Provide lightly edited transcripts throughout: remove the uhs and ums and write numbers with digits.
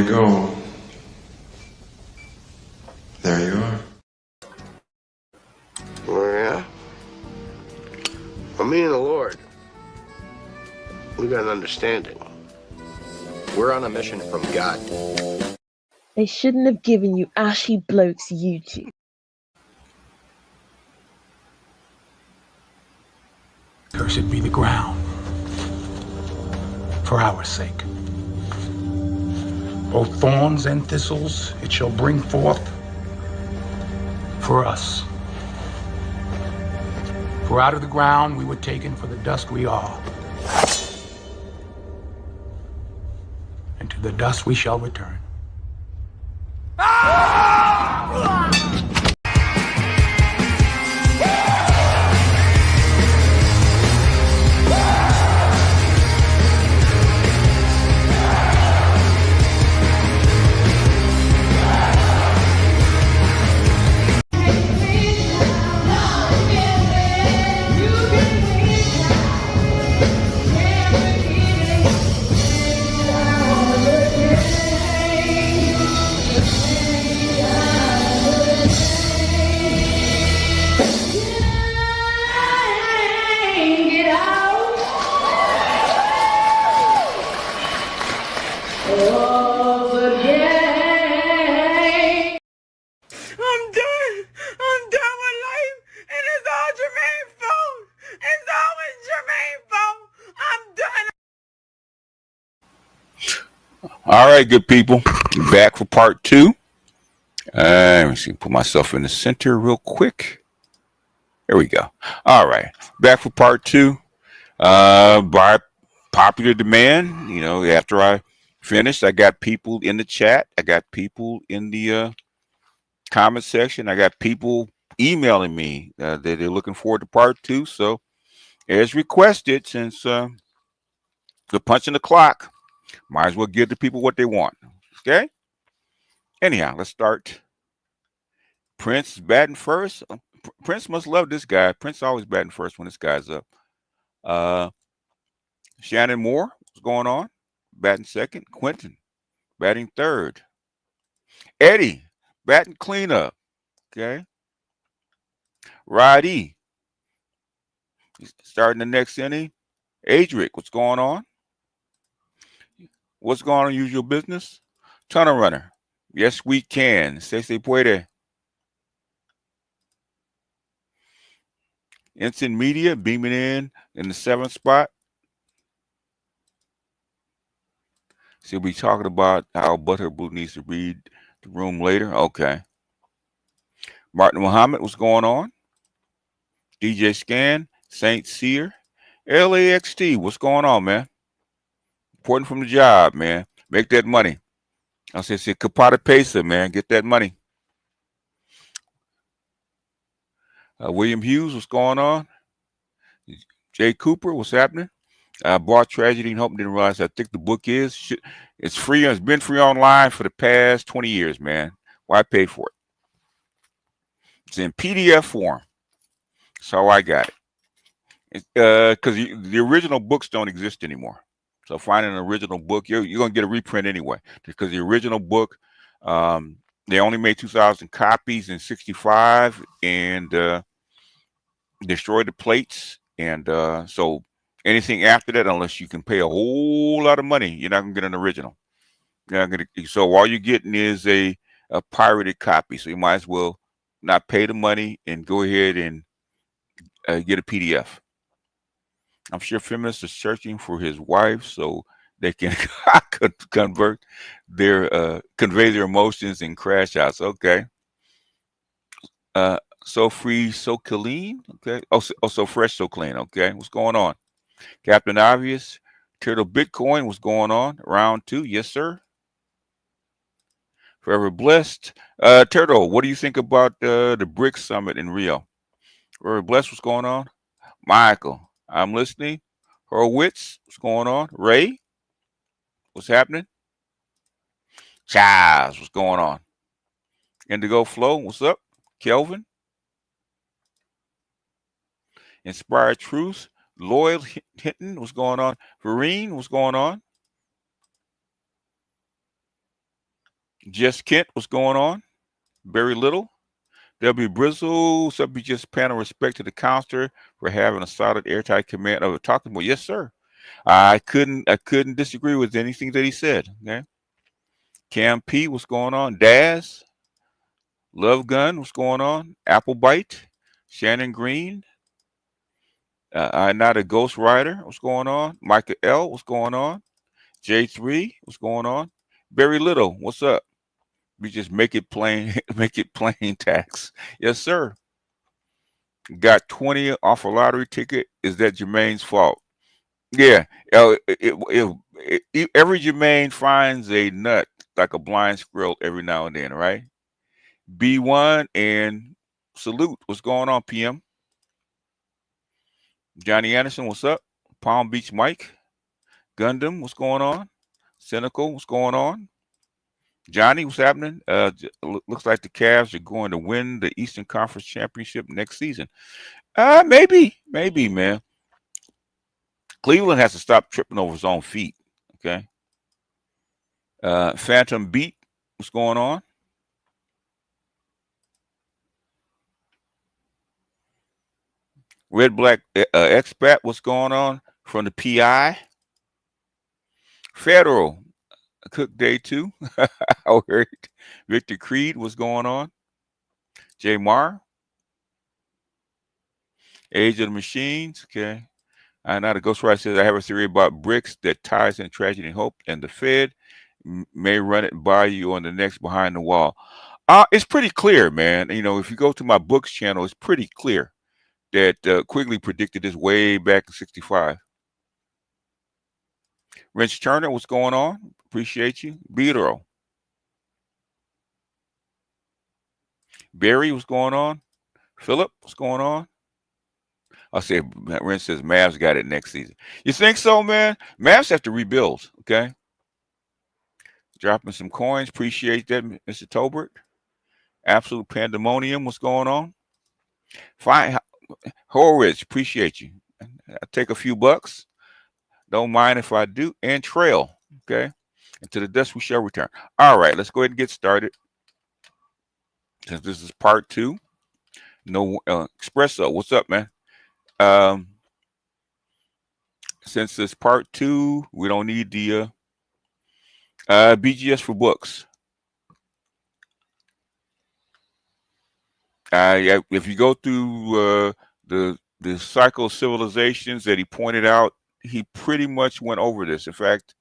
you go, there you are. Oh, yeah? Well, me and the Lord, we got an understanding. We're on a mission from God. They shouldn't have given you ashy blokes YouTube. Cursed be the ground for our sake. Both thorns and thistles it shall bring forth for us. For out of the ground we were taken, for the dust we are. And to the dust we shall return. All right, good people, back for part two. Let me see, put myself in the center real quick. There we go. All right, back for part two. By popular demand, you know, after I finished, I got people in the chat. I got people in the comment section. I got people emailing me that they're looking forward to part two. So, as requested, since the punch in the clock, might as well give the people what they want. Okay. Anyhow, let's start. Prince is batting first. Prince must love this guy. Prince always batting first when this guy's up. Shannon Moore, what's going on? Batting second. Quentin, batting third. Eddie, batting cleanup. Okay. Roddy, starting the next inning. Adric, what's going on? What's going on, usual business? Tunnel runner. Yes, we can. Se puede. Instant Media beaming in the 7th spot. She'll be talking about how Butterblue needs to read the room later. Okay. Martin Muhammad, what's going on? DJ Scan, Saint Seer, LAXT, what's going on, man? Reporting from the job, man. Make that money. I say, Capata Pesa, man. Get that money. William Hughes, what's going on? Jay Cooper, what's happening? Bought Tragedy and Hope didn't realize. I think the book is. It's free. It's been free online for the past 20 years, man. Why pay for it? It's in PDF form. So I got it. Because the original books don't exist anymore. So finding an original book, you're going to get a reprint anyway. Because the original book, they only made 2,000 copies in 65 and destroyed the plates. And so anything after that, unless you can pay a whole lot of money, you're not going to get an original. You're not gonna, so all you're getting is a pirated copy. So you might as well not pay the money and go ahead and get a PDF. I'm sure feminists are searching for his wife so they can convey their emotions and crash outs. Okay. So free, so clean. Okay. Oh, so fresh, so clean. Okay. What's going on? Captain Obvious, Turtle Bitcoin, what's going on? Round 2. Yes, sir. Forever Blessed. Turtle, what do you think about the BRICS Summit in Rio? Forever Blessed, what's going on? Michael, I'm listening. Horowitz, what's going on? Ray, what's happening? Charles, what's going on? Indigo Flow, what's up? Kelvin. Inspired Truth. Loyal Hinton, what's going on? Vereen, what's going on? Jess Kent, what's going on? Very little. W. Brizzle, somebody just panel respect to the counselor for having a solid airtight command of a talking point. Yes, sir. I couldn't disagree with anything that he said. Okay. Cam P, what's going on? Daz, Love Gun, what's going on? Applebite, Shannon Green, I'm not a Ghost Rider, what's going on? Micah L, what's going on? J3, what's going on? Very Little, what's up? We just make it plain, make it plain tax. Yes, sir. Got 20 off a lottery ticket. Is that Jermaine's fault? Yeah. Every Jermaine finds a nut like a blind squirrel every now and then, right? B1 and Salute. What's going on, PM? Johnny Anderson, what's up? Palm Beach Mike. Gundam, what's going on? Cynical, what's going on? Johnny, what's happening? Looks like the Cavs are going to win the Eastern Conference Championship next season. Maybe, man. Cleveland has to stop tripping over his own feet. Okay. Phantom Beat, what's going on? Red Black Expat, what's going on? From the PI. Federal, Cook Day 2. I heard Victor Creed, what's going on? J Mar. Age of the Machines, okay. Now the Ghostwriter says, I have a theory about bricks that ties in tragedy and hope, and the Fed may run it by you on the next Behind the Wall. It's pretty clear, man. You know, if you go to my books channel, it's pretty clear that Quigley predicted this way back in '65. Rich Turner, what's going on? Appreciate you. Beatro. Barry, what's going on? Philip, what's going on? I'll say, Ren says Mavs got it next season. You think so, man? Mavs have to rebuild, okay? Dropping some coins. Appreciate that, Mr. Tolbert. Absolute pandemonium. What's going on? Fine. Horwich, appreciate you. I'll take a few bucks. Don't mind if I do. And Trail, okay? And to the dust we shall return. All right, let's go ahead and get started. Since this is part 2. No Espresso, what's up, man? Since it's part 2, we don't need the BGS for books. If you go through the cycle of civilizations that he pointed out, he pretty much went over this. In fact,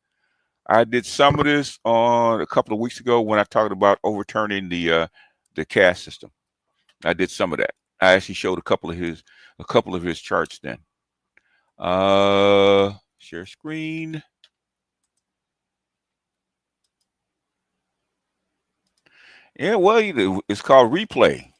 I did some of this on a couple of weeks ago when I talked about overturning the caste system. I did some of that. I actually showed a couple of his charts then. Share screen. Yeah, well, it's called replay.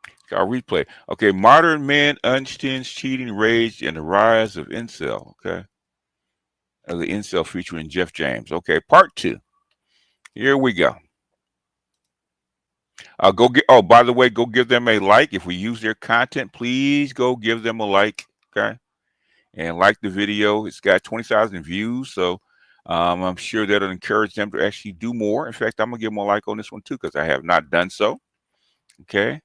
It's called replay. Okay, modern men, unhinged, cheating, rage, and the rise of incel. Okay, the incel featuring Jeff James. Okay, part 2. Here we go. By the way, go give them a like. If we use their content, please go give them a like. Okay. And like the video. It's got 20,000 views. So I'm sure that'll encourage them to actually do more. In fact, I'm going to give them a like on this one too, because I have not done so. Okay.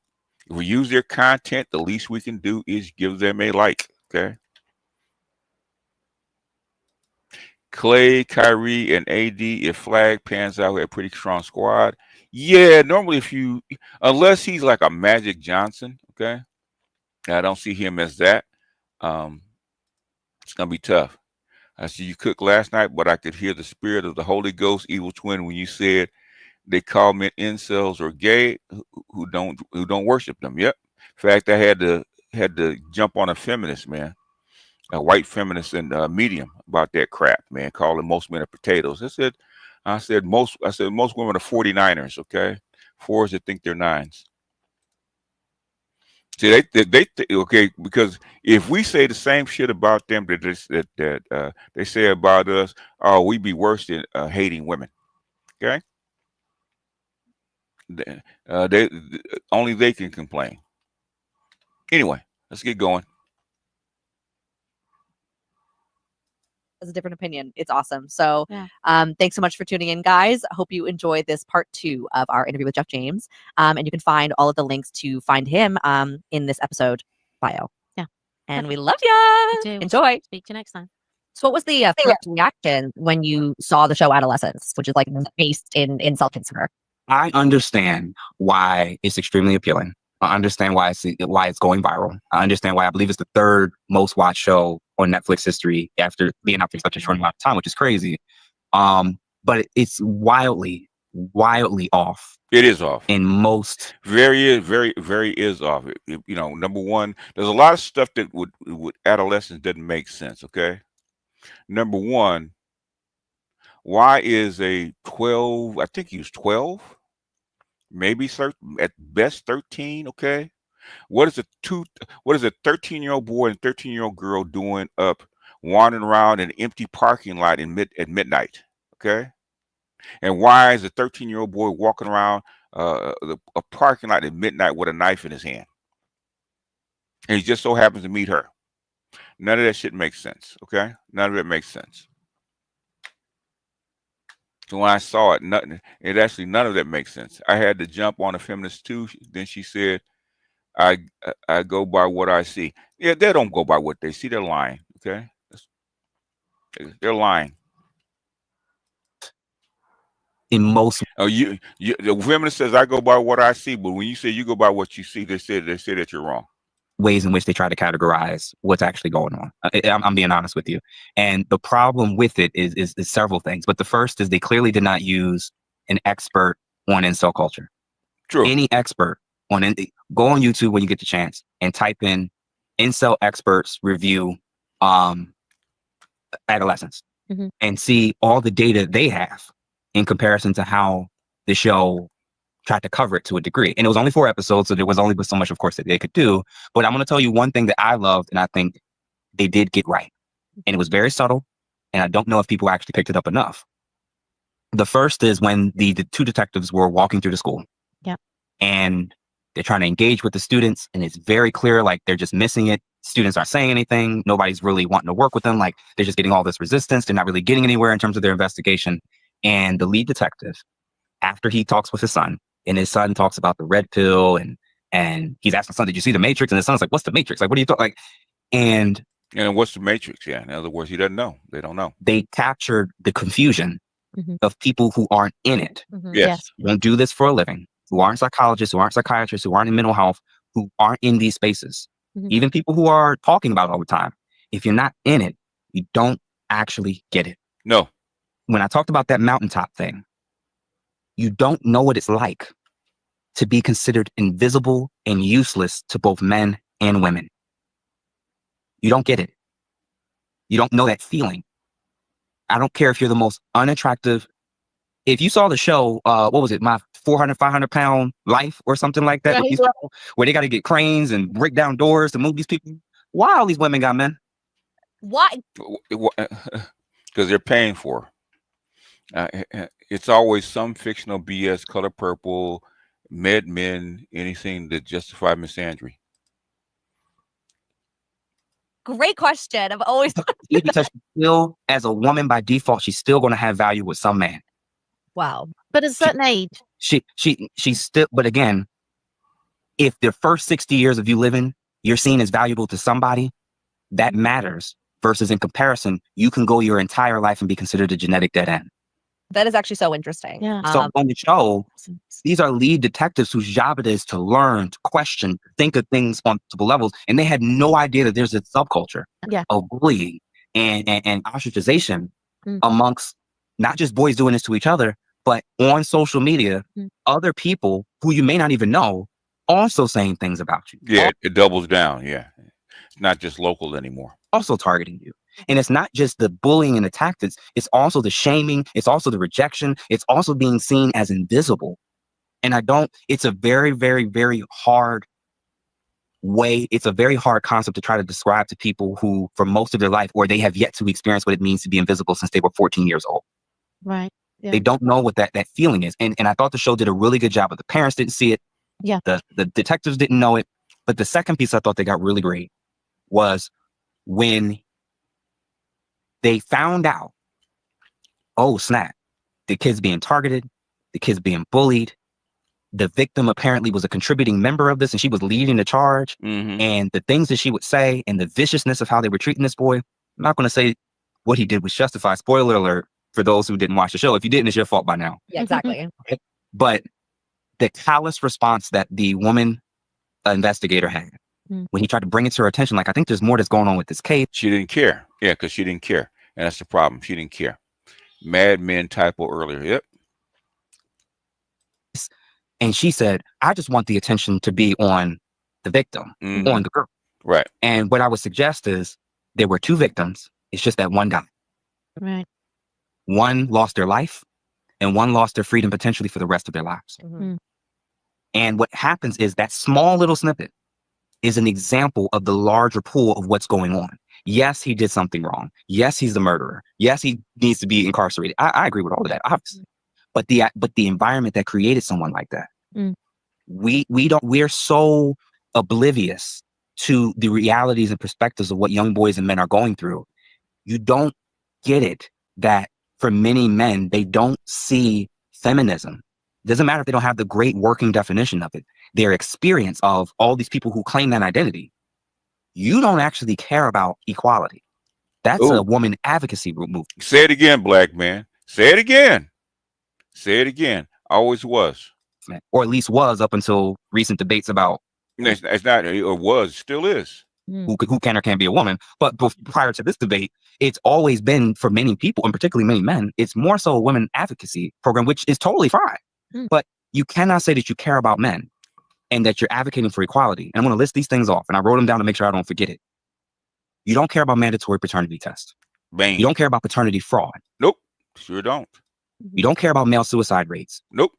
If we use their content, the least we can do is give them a like. Okay. Clay, Kyrie, and AD, if Flag pans out, we have a pretty strong squad. Yeah, normally unless he's like a Magic Johnson, okay, I don't see him as that. It's going to be tough. I see you cooked last night, but I could hear the spirit of the Holy Ghost, evil twin, when you said they call men incels or gay who don't worship them. Yep. In fact, I had to jump on a feminist, man. A white feminist and Medium about that crap, man, calling most men are potatoes. I said most women are 49ers, okay? 4s that think they're 9s. See, they okay, because if we say the same shit about them that they say about us, we'd be worse than hating women. Okay? They only they can complain. Anyway, let's get going. has a different opinion. It's awesome. So Yeah. thanks so much for tuning in, guys. I hope you enjoyed this part 2 of our interview with Jeff James. And you can find all of the links to find him in this episode bio. Yeah. And Perfect. we love ya. You too. Enjoy. Speak to you next time. So what was the first reaction when you saw the show Adolescence, which is like based in self-consider? I understand why it's extremely appealing. I understand why it's going viral. I understand why I believe it's the 3rd most watched show on Netflix history after being out for such a short amount of time, which is crazy. But it's wildly off. It is off. In most, very is off. Number one, there's a lot of stuff that with Adolescence doesn't make sense. Okay, number one, why is a 12? I think he was 12, maybe at best 13. Okay, what is a 13-year-old boy and 13-year-old girl doing up wandering around an empty parking lot at midnight? Okay. And why is a 13-year-old boy walking around a parking lot at midnight with a knife in his hand? And he just so happens to meet her. None of that shit makes sense, okay? None of it makes sense. So when I saw it, none of that makes sense. I had to jump on a feminist too. Then she said, I go by what I see. Yeah, they don't go by what they see. They're lying, okay? They're lying. in most the feminist says I go by what I see, but when you say you go by what you see, they say that you're wrong. ways in which they try to categorize what's actually going on. I'm being honest with you. And the problem with it is several things. But the first is they clearly did not use an expert on incel culture. True. Any expert go on YouTube when you get the chance and type in incel experts review Adolescence and see all the data they have in comparison to how the show tried to cover it to a degree. And it was only 4 episodes, so there was only so much, of course, that they could do. But I'm going to tell you one thing that I loved and I think they did get right. And it was very subtle. And I don't know if people actually picked it up enough. The first is when the 2 detectives were walking through the school. Yeah. And they're trying to engage with the students. And it's very clear, like they're just missing it. Students aren't saying anything. Nobody's really wanting to work with them. Like they're just getting all this resistance. They're not really getting anywhere in terms of their investigation. And the lead detective, after he talks with his son, and his son talks about the red pill, and he's asking his son, "Did you see the Matrix?" And his son's like, "What's the Matrix? Like, what are you talking?" Like, and what's the Matrix? Yeah. In other words, he doesn't know. They don't know. They captured the confusion of people who aren't in it. Yes. Who don't do this for a living, who aren't psychologists, who aren't psychiatrists, who aren't in mental health, who aren't in these spaces. Even people who are talking about it all the time. If you're not in it, you don't actually get it. No. When I talked about that mountaintop thing, you don't know what it's like to be considered invisible and useless to both men and women. You don't get it. You don't know that feeling. I don't care if you're the most unattractive. If you saw the show, what was it? My 400, 500 pound life or something like that, where they got to get cranes and break down doors to move these people. Why all these women got men? Why? Because they're paying for. It's always some fictional BS, Color Purple, Med Men, anything to justify misandry. Great question. I've always because still, as a woman by default, she's still going to have value with some man. Wow. But at a certain age, she's still. But again, if the first 60 years of you living, you're seen as valuable to somebody, that matters. Versus in comparison, you can go your entire life and be considered a genetic dead end. That is actually so interesting. Yeah. So on the show, these are lead detectives whose job it is to learn, to question, think of things on multiple levels. And they had no idea that there's a subculture of bullying and ostracization amongst not just boys doing this to each other, but on social media, other people who you may not even know also saying things about you. Yeah, it doubles down. Yeah. It's not just local anymore. Also targeting you. And it's not just the bullying and the tactics. It's also the shaming. It's also the rejection. It's also being seen as invisible. And it's a very, very, very hard way. It's a very hard concept to try to describe to people who, for most of their life, or they have yet to experience what it means to be invisible since they were 14 years old. Right. Yeah. They don't know what that feeling is. And I thought the show did a really good job, but the parents didn't see it. Yeah. The detectives didn't know it. But the second piece I thought they got really great was when they found out, oh snap, the kid's being targeted, the kid's being bullied. The victim apparently was a contributing member of this, and she was leading the charge. Mm-hmm. And the things that she would say and the viciousness of how they were treating this boy, I'm not going to say what he did was justified. Spoiler alert for those who didn't watch the show. If you didn't, it's your fault by now. Yeah, exactly. But the callous response that the woman investigator had when he tried to bring it to her attention, like, I think there's more that's going on with this case. She didn't care. Yeah, because she didn't care. And that's the problem. She didn't care. Mad Men typo earlier. Yep. And she said, I just want the attention to be on the victim, on the girl. Right. And what I would suggest is there were 2 victims. It's just that one died. Right. One lost their life and one lost their freedom potentially for the rest of their lives. And what happens is that small little snippet is an example of the larger pool of what's going on. Yes, he did something wrong. Yes, he's the murderer. Yes, he needs to be incarcerated. I agree with all of that, obviously. But the environment that created someone like that, we're so oblivious to the realities and perspectives of what young boys and men are going through. You don't get it that for many men, they don't see feminism. Doesn't matter if they don't have the great working definition of it. Their experience of all these people who claim that identity, you don't actually care about equality. That's a woman advocacy movement. Say it again, black man. Say it again. Say it again. Always was. Or at least was up until recent debates about. It's not, or was, still is. Who can or can't be a woman. But prior to this debate, it's always been, for many people, and particularly many men, it's more so a women advocacy program, which is totally fine. But you cannot say that you care about men and that you're advocating for equality. And I'm going to list these things off, and I wrote them down to make sure I don't forget it. You don't care about mandatory paternity tests. Bang. You don't care about paternity fraud. Nope. Sure don't. You don't care about male suicide rates. Nope.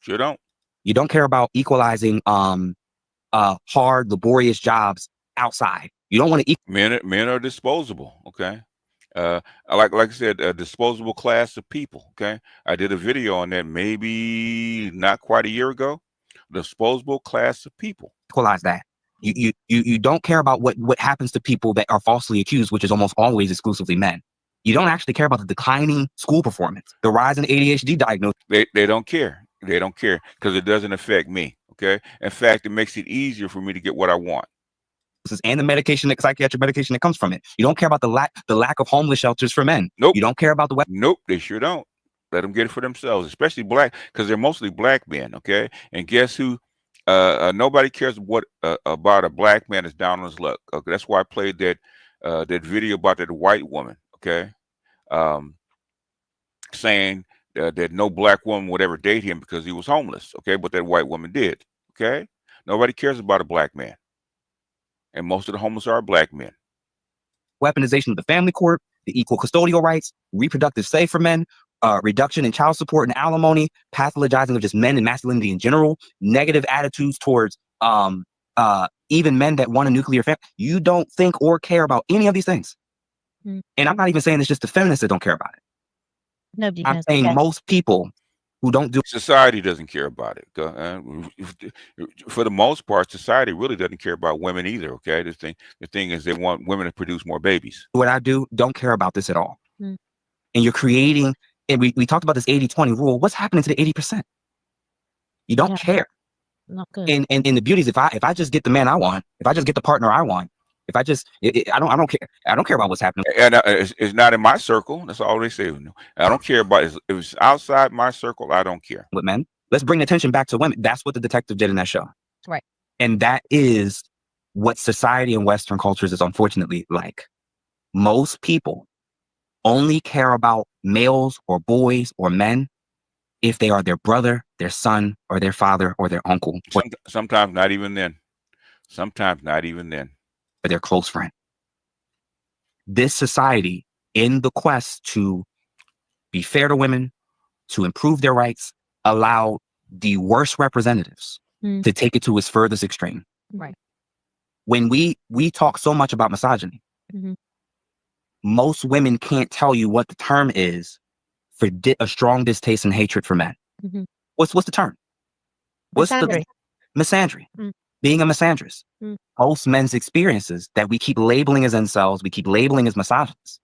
Sure don't. You don't care about equalizing hard, laborious jobs outside. You don't want to men are disposable. Okay. Like I said, a disposable class of people. Okay. I did a video on that maybe not quite a year ago. Disposable class of people. Equalize that. You don't care about what happens to people that are falsely accused, which is almost always exclusively men. You don't actually care about the declining school performance, the rise in ADHD diagnosis. They don't care. They don't care because it doesn't affect me. Okay. In fact, it makes it easier for me to get what I want. And the medication, the psychiatric medication that comes from it. You don't care about the lack of homeless shelters for men. Nope. You don't care about the Nope. They sure don't. Let them get it for themselves, especially black, because they're mostly black men. Okay. And guess who? Nobody cares what about a black man that's down on his luck. Okay. That's why I played that video about that white woman. Okay. Saying that no black woman would ever date him because he was homeless. Okay. But that white woman did. Okay. Nobody cares about a black man. And most of the homeless are black men. Weaponization of the family court, the equal custodial rights, reproductive say for men, reduction in child support and alimony, pathologizing of just men and masculinity in general, negative attitudes towards even men that want a nuclear family. You don't think or care about any of these things. And I'm not even saying it's just the feminists that don't care about it. Nobody I'm does. saying most people who don't do. Society doesn't care about it. For the most part, society really doesn't care about women either. Okay, the thing is, they want women to produce more babies. What I do, don't care about this at all. And you're creating, and we talked about this 80-20 rule. What's happening to the 80%? You don't care. Not good. And the beauty is, if I just get the man I want, if I just get the partner I want, if I just, I don't care. I don't care about what's happening. And it's not in my circle. That's all they say. I don't care about it. If it's outside my circle, I don't care. With men, let's bring the attention back to women. That's what the detective did in that show. Right. And that is what society in Western cultures is unfortunately like. Most people only care about males or boys or men if they are their brother, their son, or their father, or their uncle. Sometimes not even then. Sometimes not even then. Or their close friend. This society, in the quest to be fair to women, to improve their rights, allow the worst representatives to take it to its furthest extreme. Right. When we talk so much about misogyny, most women can't tell you what the term is for a strong distaste and hatred for men. What's the term? What's Misandry. the misandry? Being a misandrist. Most men's experiences that we keep labeling as incels, we keep labeling as misogynists,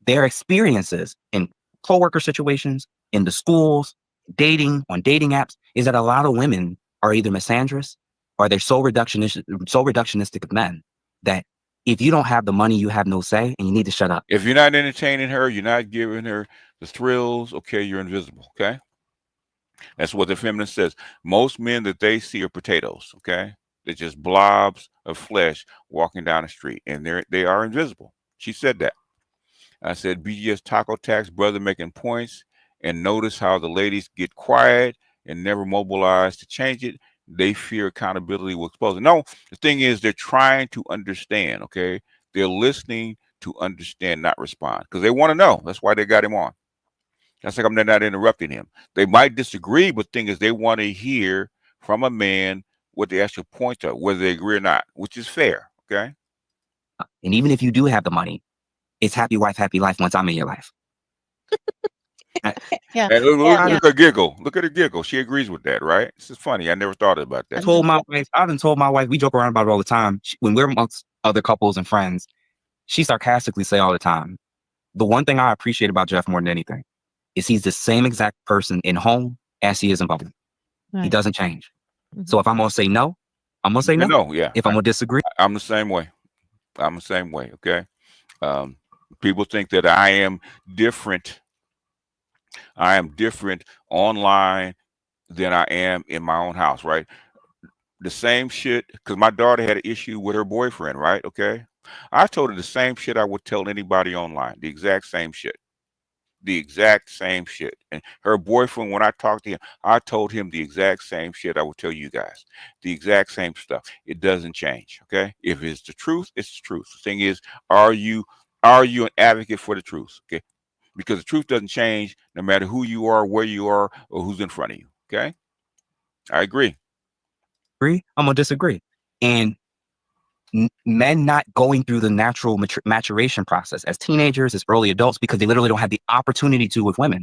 their experiences in coworker situations, in the schools, dating, on dating apps, is that a lot of women are either misandrous or they're so reductionistic of men that if you don't have the money, you have no say, and you need to shut up. If you're not entertaining her, you're not giving her the thrills, okay, you're invisible, okay? That's what the feminist says. Most men that they see are potatoes, okay? They're just blobs of flesh walking down the street, and they are invisible. She said that. I said, BGS Taco Tax, brother making points, and notice how the ladies get quiet and never mobilize to change it. They fear accountability will expose it. No, the thing is, they're trying to understand, okay? They're listening to understand, not respond, because they want to know. That's why they got him on. That's like they're not interrupting him. They might disagree, but the thing is, they want to hear from a man what the actual points are, whether they agree or not, which is fair, okay? And even if you do have the money, it's happy wife, happy life once I'm in your life. Yeah. And look Yeah. at her giggle. Look at her giggle. She agrees with that, right? This is funny. I never thought about that. I've told my wife, we joke around about it all the time. When we're amongst other couples and friends, she sarcastically say all the time, the one thing I appreciate about Jeff more than anything is he's the same exact person in home as he is in public. He Right. doesn't change. Mhm. So if I'm going to say no, I'm going to say no. No, yeah. If I'm going to disagree, I'm the same way. I'm the same way, okay? People think that I am different. I am different online than I am in my own house, right? The same shit, because my daughter had an issue with her boyfriend, right? Okay. I told her the same shit I would tell anybody online, the exact same shit. The exact same shit. And her boyfriend, when I talked to him, I told him the exact same shit I would tell you guys. The exact same stuff. It doesn't change. Okay. If it's the truth, it's the truth. The thing is, are you an advocate for the truth? Okay. Because the truth doesn't change no matter who you are, where you are, or who's in front of you. Okay. I agree. I'm going to disagree. And men not going through the natural maturation process as teenagers, as early adults, because they literally don't have the opportunity to with women.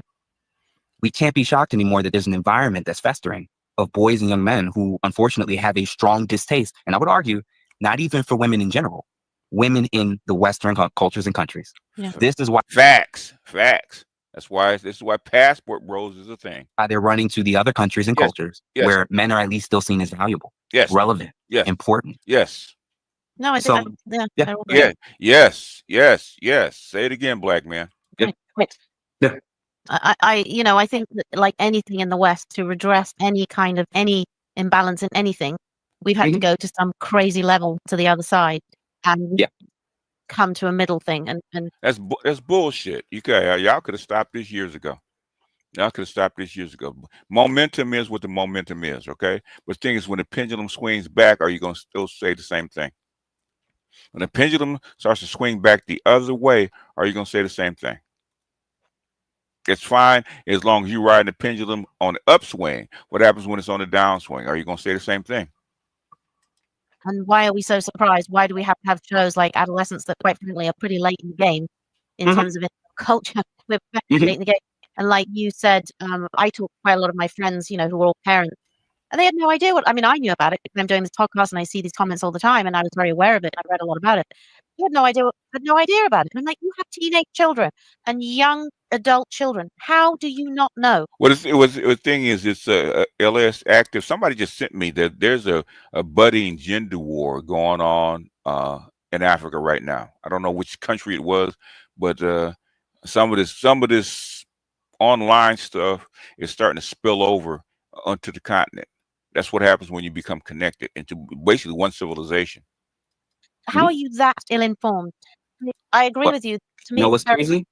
We can't be shocked anymore that there's an environment that's festering of boys and young men who unfortunately have a strong distaste. And I would argue, not even for women in general, women in the Western cultures and countries. Yeah. This is why Facts. This is why passport bros is a thing. they're running to the other countries and Yes. cultures Yes. where men are at least still seen as valuable, Yes. relevant, Yes. important. Yes. No, I So, think yeah. they're all right. Yeah. Yes. Say it again, black man. I think that like anything in the West, to redress any imbalance in anything, we've had to go to some crazy level to the other side and come to a middle thing. And That's bullshit. Y'all could have stopped this years ago. Momentum is what the momentum is, okay? But the thing is, when the pendulum swings back, are you going to still say the same thing? When the pendulum starts to swing back the other way, are you going to say the same thing? It's fine as long as you ride the pendulum on the upswing. What happens when it's on the downswing? Are you going to say the same thing? And why are we so surprised? Why do we have to have shows like Adolescence that, quite frankly, are pretty late in the game in terms of culture? We're very late in the game. And like you said, I talk to quite a lot of my friends, who are all parents, and they had no idea I knew about it because I'm doing this podcast and I see these comments all the time, and I was very aware of it. I read a lot about it. They had no idea about it. And I'm like, you have teenage children and young adult children. How do you not know? Well, the thing is, it's LS active. Somebody just sent me that there's a budding gender war going on in Africa right now. I don't know which country it was, but some of this online stuff is starting to spill over onto the continent. That's what happens when you become connected into basically one civilization. How are you that ill-informed? I agree with you. To me, know what's crazy?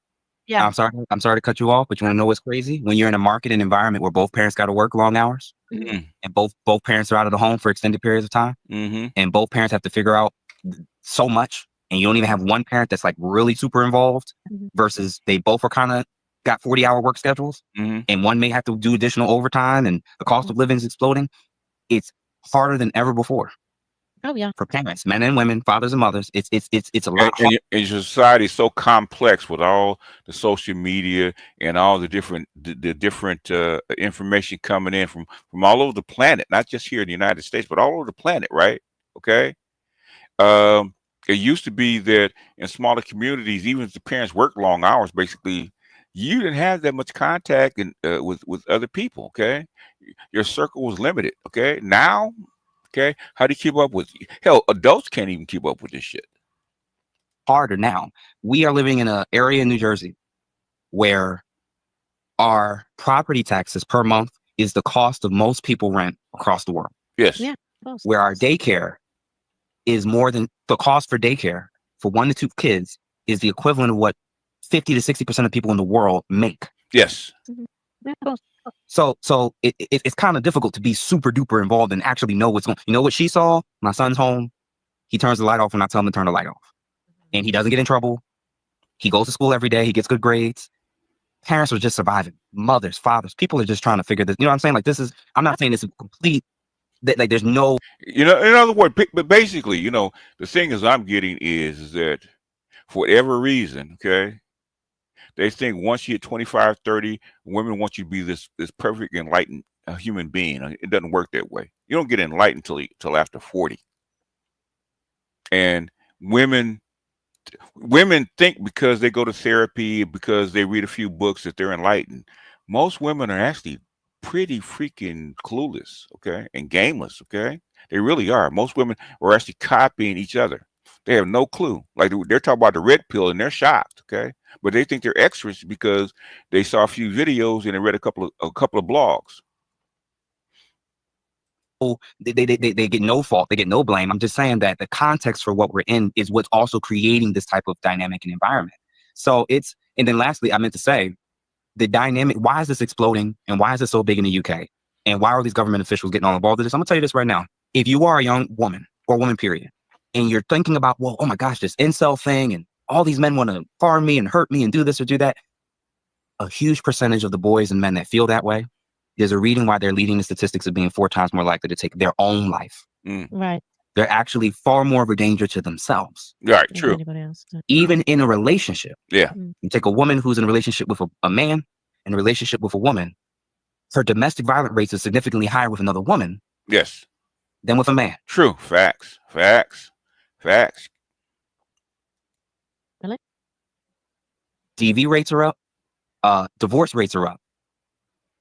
Yeah. I'm sorry to cut you off, but you want to know what's crazy? When you're in a market and environment where both parents got to work long hours, and both parents are out of the home for extended periods of time, and both parents have to figure out so much, and you don't even have one parent that's like really super involved, versus they both are kind of got 40-hour work schedules, and one may have to do additional overtime, and the cost of living is exploding. It's harder than ever before. Oh yeah, for parents, men and women, fathers and mothers. It's a lot. And your society is so complex with all the social media and all the different information coming in from all over the planet, not just here in the United States, but all over the planet, right? Okay. It used to be that in smaller communities, even if the parents worked long hours, basically, you didn't have that much contact with other people. Okay, your circle was limited. Okay, now, okay, how do you keep up with? Hell, adults can't even keep up with this shit. Harder now. We are living in an area in New Jersey where our property taxes per month is the cost of most people rent across the world. Yes. Yeah. Of course. Where our daycare is more than the cost for daycare for 1 to 2 kids is the equivalent of what 50 to 60% of people in the world make. Yes. Yeah, of course. So it's kind of difficult to be super duper involved and actually know what's going. You know what she saw? My son's home. He turns the light off when I tell him to turn the light off, and he doesn't get in trouble. He goes to school every day. He gets good grades. Parents are just surviving. Mothers, fathers, people are just trying to figure this. You know what I'm saying? Like this is. I'm not saying this is complete. Like there's no. You know, in other words, but basically, you know, the thing is I'm getting is that for whatever reason, okay, they think once you hit 25, 30, women want you to be this perfect, enlightened human being. It doesn't work that way. You don't get enlightened till after 40. And women think because they go to therapy, because they read a few books, that they're enlightened. Most women are actually pretty freaking clueless, okay, and gameless, okay. They really are. Most women are actually copying each other. They have no clue. Like they're talking about the red pill and they're shocked, okay, but they think they're extras because they saw a few videos and they read a couple of blogs. They get no fault. They get no blame. I'm just saying that the context for what we're in is what's also creating this type of dynamic and environment. So it's, and then lastly, I meant to say the dynamic, why is this exploding and why is it so big in the UK? And why are these government officials getting all involved in this? I'm gonna tell you this right now. If you are a young woman or woman period, and you're thinking about, well, oh my gosh, this incel thing and all these men want to harm me and hurt me and do this or do that. A huge percentage of the boys and men that feel that way, there's a reason why they're leading the statistics of being 4 times more likely to take their own life. Right. They're actually far more of a danger to themselves. Right, true. Anybody else? Even in a relationship. Yeah. You take a woman who's in a relationship with a man and a relationship with a woman, her domestic violence rates is significantly higher with another woman. Yes. Than with a man. True. Facts. Really? DV rates are up. Divorce rates are up.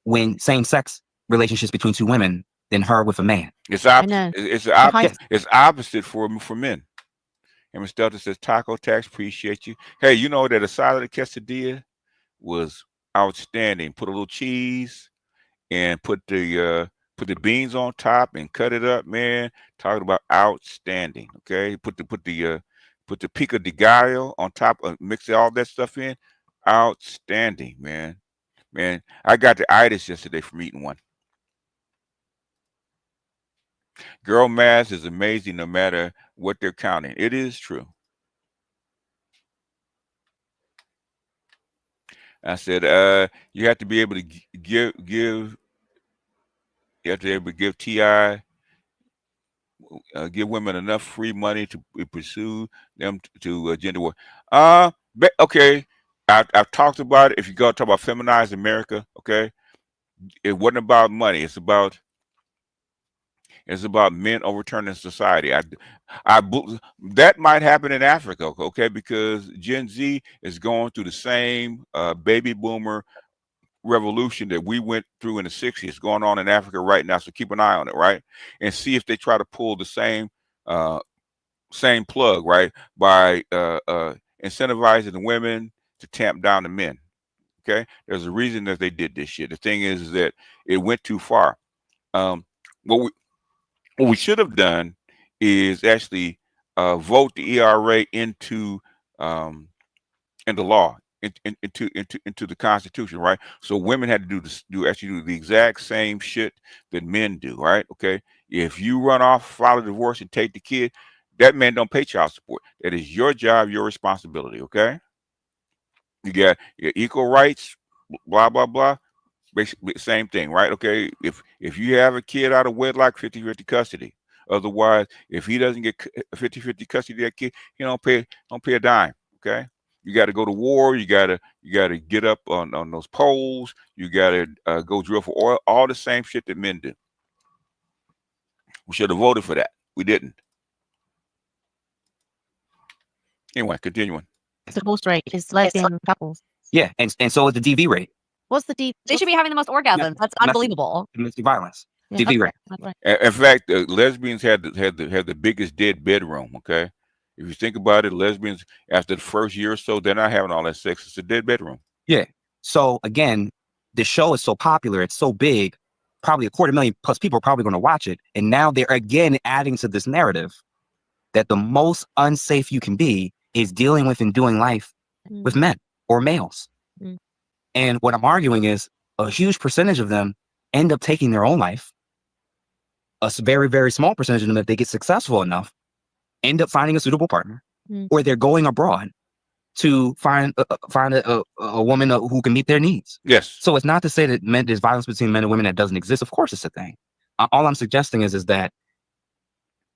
When same-sex relationships between 2 women than her with a man. It's opposite. It's opposite for men. And Ms. Delta says, taco tax, appreciate you. Hey, you know that a salad de quesadilla was outstanding. Put a little cheese and put the beans on top and cut it up, man. Talking about outstanding. Okay, put the pico de gallo on top, mix all that stuff in. Outstanding, man. Man, I got the itis yesterday from eating one. Girl math is amazing no matter what they're counting. It is true. I said, you have to be able to give you have to be able to give TI, give women enough free money to pursue them to gender war. Okay, I've talked about it. If you go talk about feminized America, okay, it wasn't about money. It's about men overturning society. That might happen in Africa, okay, because Gen Z is going through the same baby boomer revolution that we went through in the 60s. It's going on in Africa right now, so keep an eye on it, right? And see if they try to pull the same plug, right, by incentivizing the women to tamp down the men. Okay, there's a reason that they did this shit. The thing is that it went too far. What we should have done is actually vote the ERA into law, into the Constitution, right? So women had to do the exact same shit that men do, right? Okay, if you run off, file a divorce, and take the kid, that man don't pay child support. That is your job, your responsibility. Okay, you got your equal rights, blah blah blah. Basically, same thing, right? Okay, if you have a kid out of wedlock, 50-50 custody. Otherwise, if he doesn't get 50-50 custody of that kid, he don't pay a dime. Okay, you got to go to war. You got to get up on those poles. You got to go drill for oil. All the same shit that men do. We should have voted for that. We didn't. Anyway, continuing. The divorce rate is lesbian couples. Yeah, and so is the DV rate, What's the D? They should be having the most orgasms. That's unbelievable. domestic violence, Yeah, DV rate. right. In fact, lesbians had the biggest dead bedroom. Okay, if you think about it, lesbians after the first year or so, they're not having all that sex. It's a dead bedroom. Yeah. So again, the show is so popular, it's so big, probably 250,000+ people are probably going to watch it. And now they're again adding to this narrative that the most unsafe you can be is dealing with and doing life with men or males. Mm. And what I'm arguing is a huge percentage of them end up taking their own life. A very, very small percentage of them, if they get successful enough, end up finding a suitable partner, or they're going abroad to find a woman who can meet their needs. Yes. So it's not to say that there's violence between men and women that doesn't exist. Of course it's a thing. All I'm suggesting is that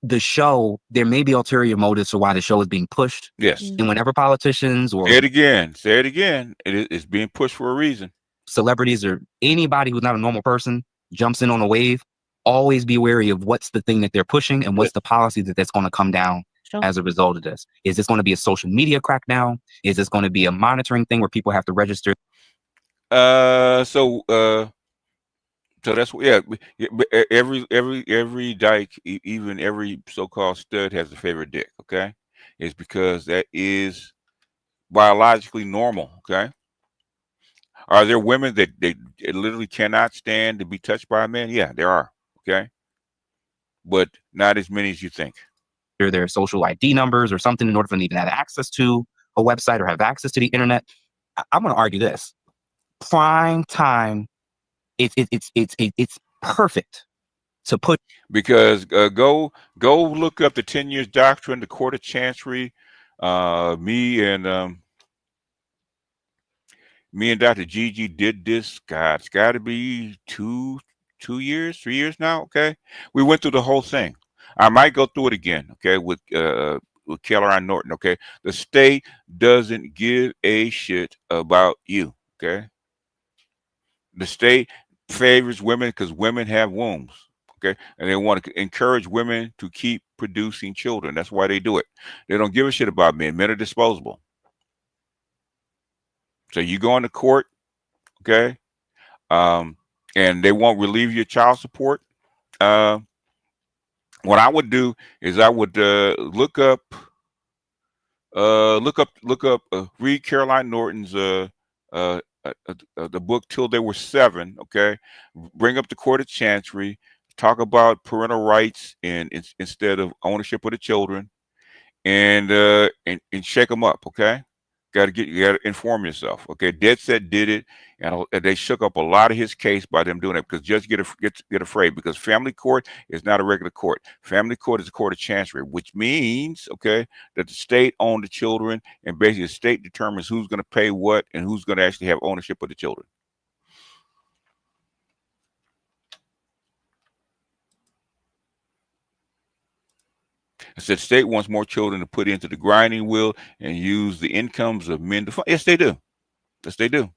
the show, there may be ulterior motives for why the show is being pushed. Yes. And whenever politicians or Say it again. Say it again. It's being pushed for a reason. celebrities or anybody who's not a normal person jumps in on a wave, always be wary of what's the thing that they're pushing and what's the policy that's going to come down as a result of this. Is this going to be a social media crackdown? Is this going to be a monitoring thing where people have to register? So that's every dyke, even every so-called stud has a favorite dick. Okay, it's because that is biologically normal. Okay, are there women that they literally cannot stand to be touched by a man? Yeah, there are. Okay, but not as many as you think. Their social ID numbers or something in order for them to even have access to a website or have access to the internet. I'm going to argue this: prime time. It's perfect to put, because go look up the 10 years doctrine, the Court of Chancery. Me and Dr. Gigi did this. God, it's got to be 3 years now. Okay, we went through the whole thing. I might go through it again. Okay, with Caroline Norton. Okay, the state doesn't give a shit about you. Okay, the state favors women because women have wombs. Okay, and they want to encourage women to keep producing children. That's why they do it. They don't give a shit about men. Men are disposable. So you go into court, okay, and they won't relieve your child support. What I would do is I would look up, read Caroline Norton's the book Till They Were Seven. Okay, bring up the Court of Chancery, talk about parental rights and instead of ownership of the children, and shake them up. Okay, you gotta inform yourself. Okay, Dead Set did it, and they shook up a lot of his case by them doing it because judges get afraid because family court is not a regular court. Family court is a court of chancery, which means that the state owns the children, and basically the state determines who's going to pay what and who's going to actually have ownership of the children. I said, state wants more children to put into the grinding wheel and use the incomes of men to fund. Yes, they do. Yes, they do.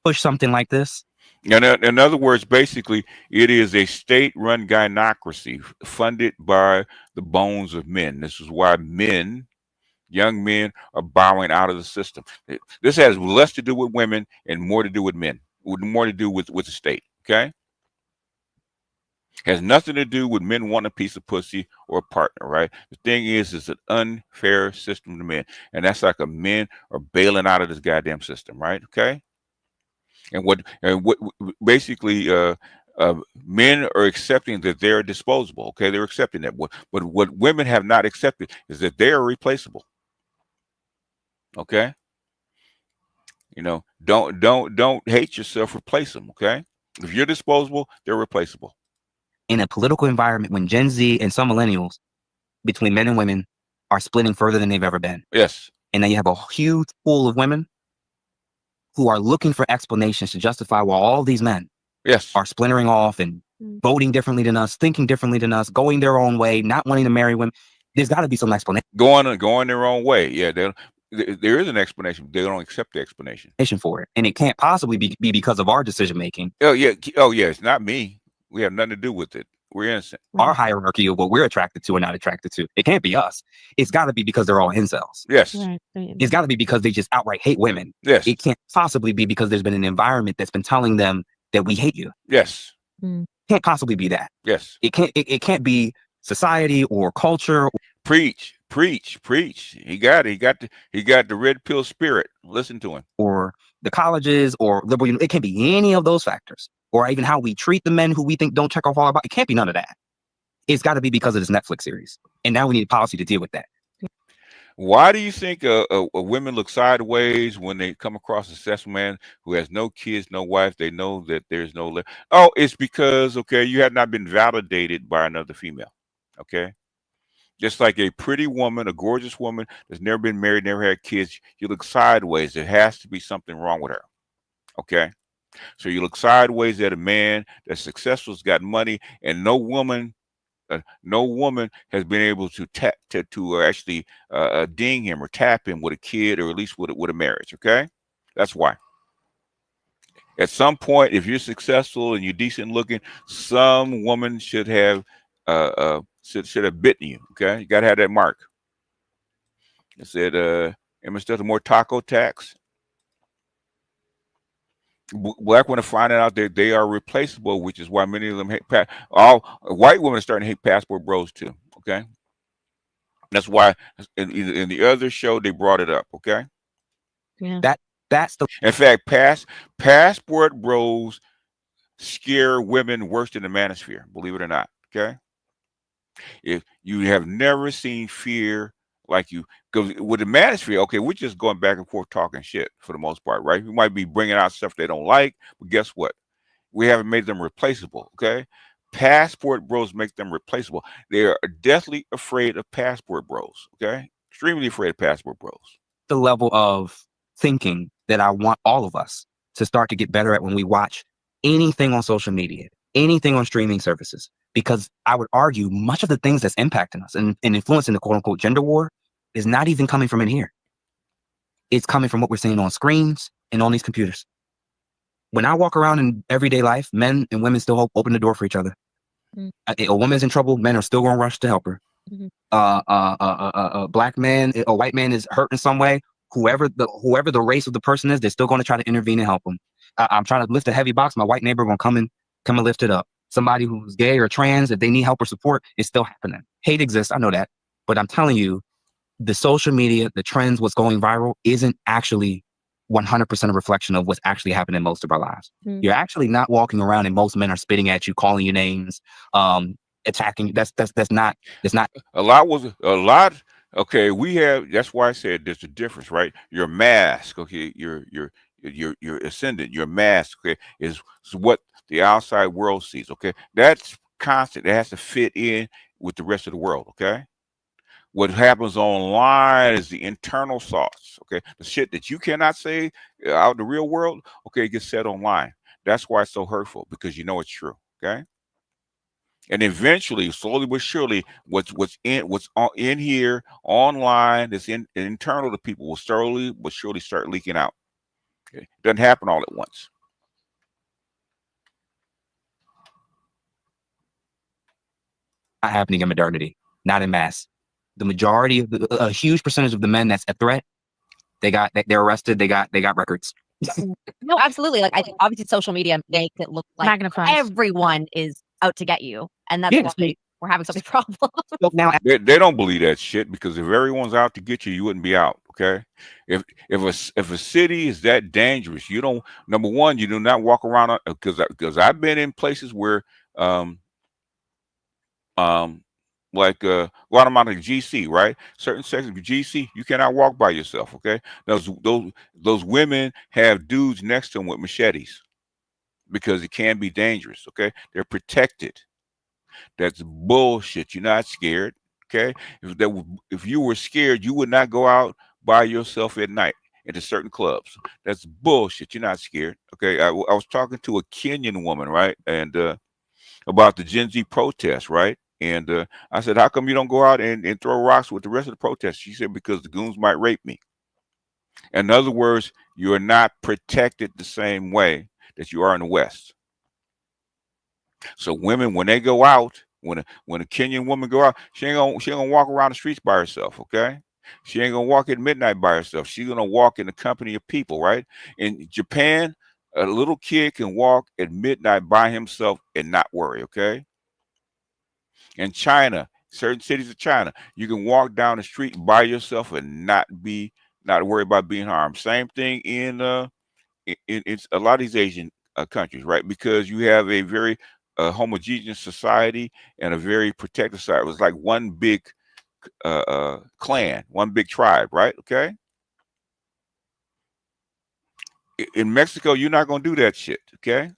push something like this. In other words, basically, it is a state-run gynocracy funded by the bones of men. This is why young men are bowing out of the system. This has less to do with women and more to do with men, more to do with the state, okay? Has nothing to do with men wanting a piece of pussy or a partner, right? The thing is, it's an unfair system to men. And that's like men are bailing out of this goddamn system, right? Okay? And what basically men are accepting that they're disposable, okay? They're accepting that. But what women have not accepted is that they are replaceable. Okay? You know, don't hate yourself, replace them, okay? If you're disposable, they're replaceable. In a political environment when Gen Z and some millennials between men and women are splitting further than they've ever been. Yes. And then you have a huge pool of women who are looking for explanations to justify why all these men are splintering off and voting differently than us, thinking differently than us, going their own way, not wanting to marry women. There's got to be some explanation. Going their own way. Yeah, there is an explanation. They don't accept the explanation for it. And it can't possibly be because of our decision making. Oh, yeah. It's not me. We have nothing to do with it. We're innocent. Our hierarchy of what we're attracted to or not attracted to. It can't be us. It's got to be because they're all incels. Yes. Right. It's got to be because they just outright hate women. Yes. It can't possibly be because there's been an environment that's been telling them that we hate you. Yes. Can't possibly be that. Yes. It can't be society or culture. Preach, preach, preach. He got it. He got the red pill spirit. Listen to him. Or the colleges or liberal. It can't be any of those factors. Or even how we treat the men who we think don't check off all about. It can't be none of that. It's got to be because of this Netflix series. And now we need a policy to deal with that. Why do you think women look sideways when they come across a successful man who has no kids, no wife? They know that there's no. Oh, it's because, okay, you have not been validated by another female. Okay. Just like a pretty woman, a gorgeous woman that's never been married, never had kids, you look sideways. There has to be something wrong with her. Okay. So you look sideways at a man that's successful, has got money, and no woman has been able to actually ding him or tap him with a kid, or at least with a marriage. Okay, that's why. At some point, if you're successful and you're decent looking, some woman should have should have bitten you. Okay, you got to have that mark. It said, instead of more taco tax. Black women are finding out that they are replaceable, which is why many of them hate. All white women are starting to hate passport bros too. Okay, that's why in the other show they brought it up. Okay, Yeah. That's the. In fact, passport bros scare women worse than the manosphere. Believe it or not. Okay, if you have never seen fear like you, because with the manosphere, okay, we're just going back and forth talking shit for the most part, right? We might be bringing out stuff they don't like, but guess what? We haven't made them replaceable. Okay, passport bros make them replaceable. They are deathly afraid of passport bros. Okay, extremely afraid of passport bros. The level of thinking that I want all of us to start to get better at when we watch anything on social media, anything on streaming services, because I would argue much of the things that's impacting us and influencing the quote unquote gender war is not even coming from in here. It's coming from what we're seeing on screens and on these computers. When I walk around in everyday life, men and women still open the door for each other. A woman's in trouble, men are still going to rush to help her. A black man, a white man is hurt in some way. Whoever the race of the person is, they're still going to try to intervene and help them. I'm trying to lift a heavy box. My white neighbor going to come and lift it up. Somebody who's gay or trans, if they need help or support, it's still happening. Hate exists, I know that, but I'm telling you, the social media, the trends, what's going viral, isn't actually 100% a reflection of what's actually happening in most of our lives. You're actually not walking around and most men are spitting at you, calling you names, attacking you. That's not a lot. Okay, that's why I said there's a difference, right? Your mask, okay, your ascendant, your mask, okay, is what the outside world sees. Okay, that's constant. It has to fit in with the rest of the world. Okay, what happens online is the internal thoughts. Okay, the shit that you cannot say out in the real world. Okay, it gets said online. That's why it's so hurtful, because you know it's true. Okay. And eventually, slowly but surely, what's in here online, that's internal to people, will slowly but surely start leaking out. Okay? It doesn't happen all at once. not happening in modernity, not in mass. The majority of a huge percentage of the men that's a threat, they're arrested. They got records. No, absolutely. Like, I think obviously social media makes it look like Magnifies. everyone is out to get you, and that's why we're having so many problems. Now They don't believe that shit, because if everyone's out to get you, you wouldn't be out. Okay, if a city is that dangerous, you don't. Number one, you do not walk around, because I've been in places where like Guatemala GC, right? Certain sections of GC, you cannot walk by yourself. Okay, those women have dudes next to them with machetes, because it can be dangerous. Okay, they're protected. That's bullshit. You're not scared. Okay, if you were scared, you would not go out by yourself at night into certain clubs. That's bullshit. You're not scared. Okay, I was talking to a Kenyan woman, right, and about the Gen Z protest, right? And I said, how come you don't go out and throw rocks with the rest of the protest? She said, because the goons might rape me. In other words, you are not protected the same way that you are in the West. So women, when they go out, when a Kenyan woman go out, she ain't gonna walk around the streets by herself, okay? She ain't gonna walk at midnight by herself. She's gonna walk in the company of people, right? In Japan, a little kid can walk at midnight by himself and not worry, okay? In China, certain cities of China, you can walk down the street by yourself and not worry about being harmed. Same thing in it's a lot of these Asian countries, right? Because you have a very homogeneous society and a very protected society. It was like one big clan, one big tribe, right? Okay. In Mexico, you're not gonna do that shit, okay?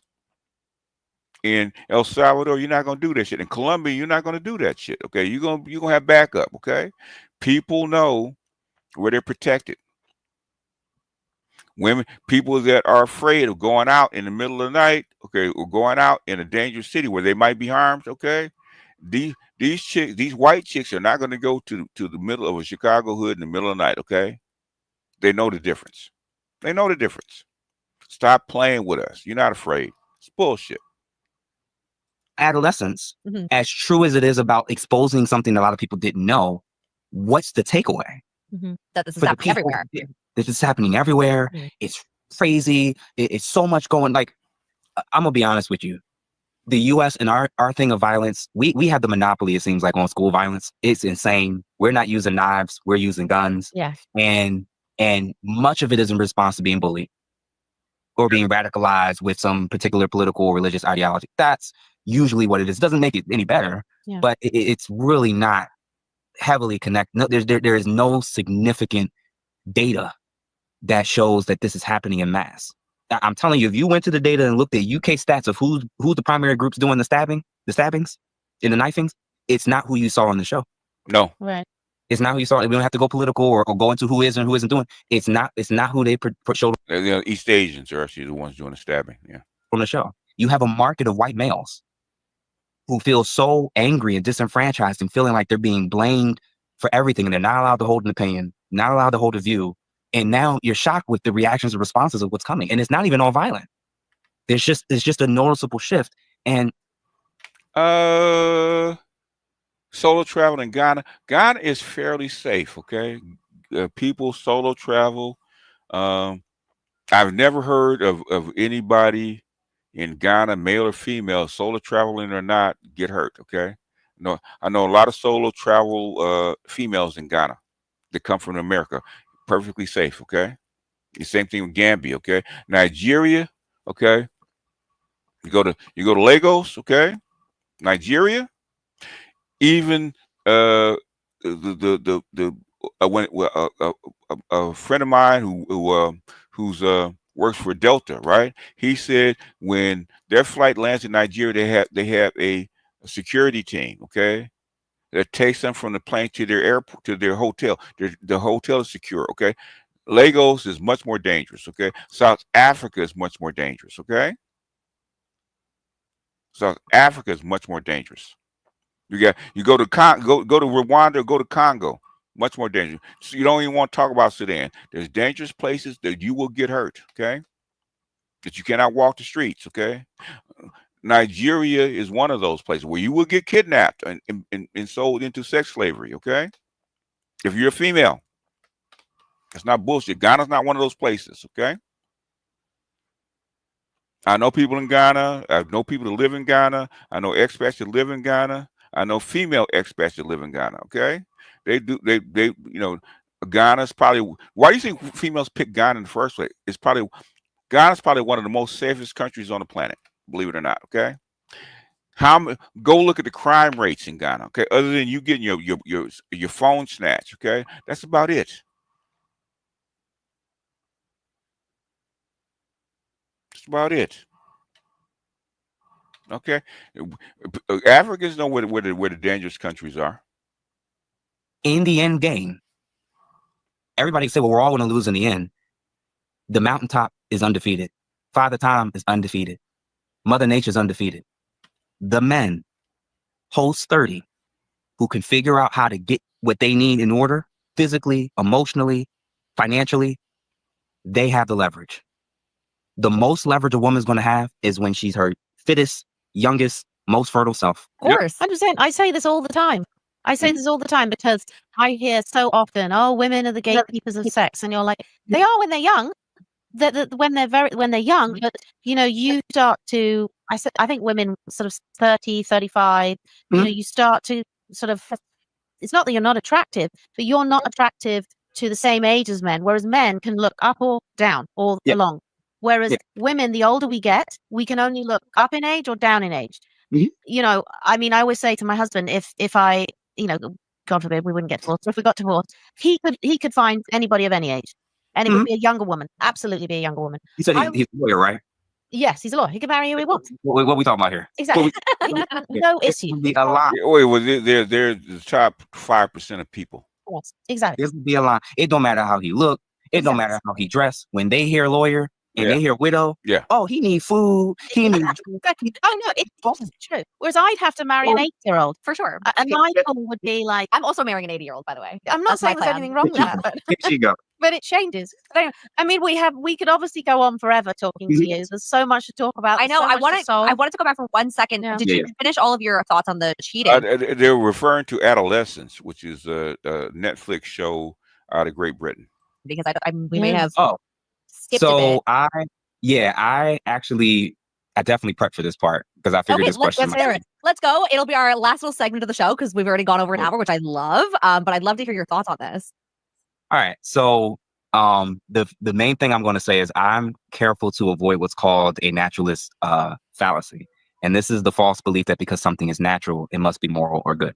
In El Salvador, you're not gonna do that shit. In Colombia, you're not gonna do that shit, okay? You're gonna have backup, okay? People know where they're protected. People that are afraid of going out in the middle of the night, okay, or going out in a dangerous city where they might be harmed, okay. These white chicks are not gonna go to the middle of a Chicago hood in the middle of the night, okay? They know the difference. They know the difference. Stop playing with us. You're not afraid. It's bullshit. Adolescence, as true as it is about exposing something a lot of people didn't know, what's the takeaway? That this is For the happening people, everywhere. this is happening everywhere. It's crazy. It's so much going. Like, I'm gonna be honest with you. The U.S. and our thing of violence, we have the monopoly, it seems like, on school violence. It's insane. We're not using knives. We're using guns. Yeah. And much of it is in response to being bullied or being radicalized with some particular political or religious ideology. That's usually what it is. It doesn't make it any better, but it's really not heavily connected. No, there is no significant data that shows that this is happening in mass. I'm telling you, if you went to the data and looked at UK stats of who's the primary groups doing the stabbings and the knifings, it's not who you saw on the show. No. Right. It's not who you saw. We don't have to go political or go into who is and who isn't doing. It's not who they showed East Asians are actually the ones doing the stabbing. Yeah. On the show. You have a market of white males who feel so angry and disenfranchised and feeling like they're being blamed for everything and they're not allowed to hold an opinion, not allowed to hold a view. And now you're shocked with the reactions and responses of what's coming. And it's not even all violent. There's just a noticeable shift. And solo travel in Ghana. Ghana is fairly safe, okay? People solo travel. I've never heard of anybody in Ghana, male or female, solo traveling or not, get hurt, okay? No, I know a lot of solo travel females in Ghana that come from America. Perfectly safe, okay? The same thing with Gambia, okay? Nigeria, okay? You go to Lagos, okay? Nigeria, even a friend of mine who's works for Delta, right? He said when their flight lands in Nigeria, they have a security team, okay, that takes them from the plane to their airport to their hotel. The hotel is secure, okay. Lagos is much more dangerous, okay. South Africa is much more dangerous, okay. South Africa is much more dangerous. You go to Rwanda, go to Congo, much more dangerous. So you don't even want to talk about Sudan. There's dangerous places that you will get hurt, okay? That you cannot walk the streets, okay? Nigeria is one of those places where you will get kidnapped and sold into sex slavery, okay? If you're a female, it's not bullshit. Ghana's not one of those places, okay? I know people in Ghana. I know people that live in Ghana. I know expats that live in Ghana. I know female expats that live in Ghana, okay? They Ghana's probably, why do you think females pick Ghana in the first place? Ghana's probably one of the most safest countries on the planet, believe it or not, okay? Go look at the crime rates in Ghana, okay? Other than you getting your phone snatched, okay? That's about it. That's about it. Okay, Africans know where the dangerous countries are. In the end game, everybody say, well, we're all going to lose in the end. The mountaintop is undefeated. Father Time is undefeated. Mother Nature is undefeated. The men, post 30, who can figure out how to get what they need in order, physically, emotionally, financially, they have the leverage. The most leverage a woman's going to have is when she's her fittest, youngest, most fertile self. Of course. 100%. I say this all the time. Because I hear so often, oh, women are the gatekeepers of sex. And you're like, they are when they're young. When they're young, but you start to, I think women sort of 30, 35, you start to sort of, it's not that you're not attractive, but you're not attractive to the same age as men, whereas men can look up or down all along. Whereas women, the older we get, we can only look up in age or down in age. I mean, I always say to my husband, if I, God forbid we wouldn't get divorced, but if we got divorced, he could find anybody of any age. And it would be a younger woman. Absolutely be a younger woman. You said he's a lawyer, right? Yes, he's a lawyer. He can marry who he wants. What are we talking about here? Exactly. No issue. Would be a lie. Wait, well, they're the top 5% of people. Yes, exactly. This would be a lie. It don't matter how he look. It don't matter how he dress. When they hear lawyer and they hear widow, oh, he need food. He need. Exactly. Oh no, it's true. Whereas I'd have to marry an 8-year-old For sure. and Michael would be like, I'm also marrying an 80-year-old, by the way. I'm not That's my saying there's plan. anything wrong with that, but Here she go. but it changes. I mean, we could obviously go on forever talking to you. There's so much to talk about. I know. So I much to solve. wanted to go back for 1 second. Yeah. Did you finish all of your thoughts on the cheating? They're referring to Adolescence, which is a Netflix show out of Great Britain. Because we may have skipped So a bit. I definitely prepped for this part because I figured this question. Let's go. It'll be our last little segment of the show because we've already gone over an hour, which I love. But I'd love to hear your thoughts on this. All right. So the main thing I'm going to say is I'm careful to avoid what's called a naturalist fallacy. And this is the false belief that because something is natural, it must be moral or good.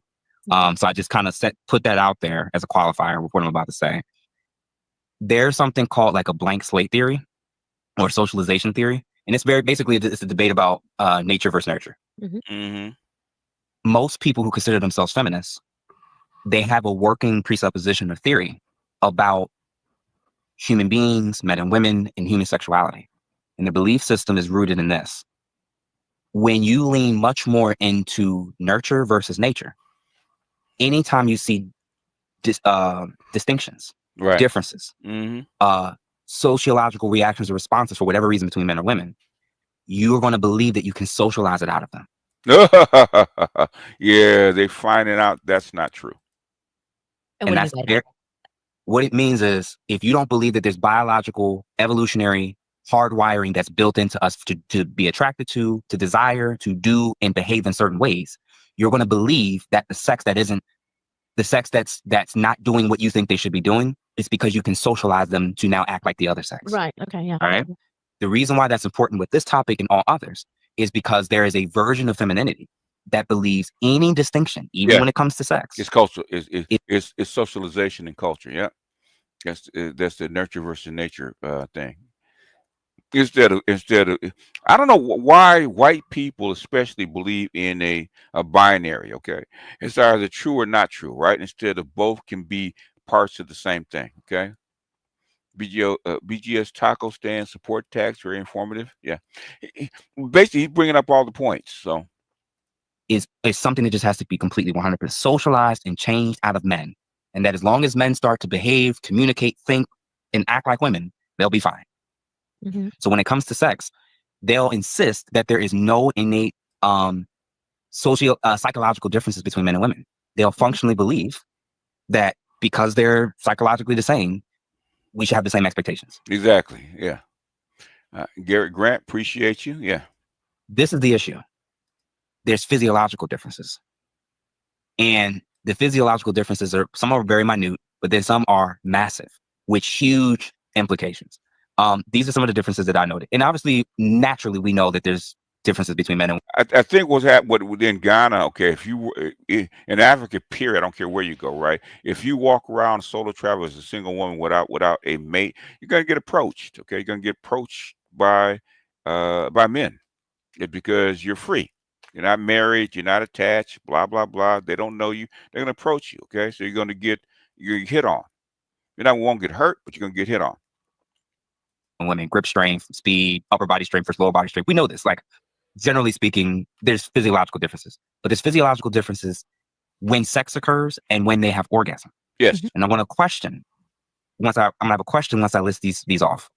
So I just kind of put that out there as a qualifier with what I'm about to say. There's something called like a blank slate theory or socialization theory. And it's it's a debate about nature versus nurture. Most people who consider themselves feminists, they have a working presupposition or theory about human beings, men and women, and human sexuality. And the belief system is rooted in this. When you lean much more into nurture versus nature, anytime you see distinctions, differences, sociological reactions or responses for whatever reason between men or women, you are going to believe that you can socialize it out of them. Yeah, they're finding out that's not true. And that's what it means is if you don't believe that there's biological, evolutionary hardwiring that's built into us to be attracted to desire, to do and behave in certain ways, you're going to believe that the sex that's not doing what you think they should be doing is because you can socialize them to now act like the other sex. Right. Okay. Yeah. All right. The reason why that's important with this topic and all others is because there is a version of femininity that believes any distinction, even when it comes to sex. It's culture. It's socialization and culture. Yeah. That's the nurture versus nature thing. Instead of, I don't know why white people especially believe in a binary. Okay, it's either true or not true, right? Instead of both can be parts of the same thing. Okay. BGS taco stand support tax, very informative. Yeah, basically he's bringing up all the points. So it's something that just has to be completely 100% socialized and changed out of men, and that as long as men start to behave, communicate, think, and act like women, they'll be fine. So when it comes to sex, they'll insist that there is no innate psychological differences between men and women. They'll functionally believe that because they're psychologically the same, we should have the same expectations. Exactly. Yeah. Garrett Grant, appreciate you. Yeah. This is the issue. There's physiological differences. And the physiological differences some are very minute, but then some are massive, with huge implications. These are some of the differences that I noted. And obviously, naturally, we know that there's differences between men and women. I think what's happened within Ghana, okay, if you were in Africa, period, I don't care where you go, right? If you walk around solo travel as a single woman without a mate, you're going to get approached, okay? You're going to get approached by men because you're free. You're not married. You're not attached, blah, blah, blah. They don't know you. They're going to approach you, okay? So you're going to get hit on. You won't get hurt, but you're going to get hit on. Women, grip strength, speed, upper body strength versus lower body strength. We know this. Like, generally speaking, there's physiological differences, but there's physiological differences when sex occurs and when they have orgasm. Yes. And I'm going to have a question once I list these off.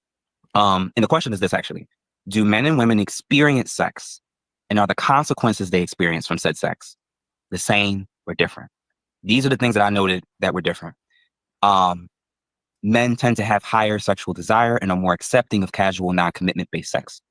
And the question is this, actually: do men and women experience sex And are the consequences they experience from said sex the same or different? These are the things that I noted that were different. Men tend to have higher sexual desire and are more accepting of casual, non-commitment based sex.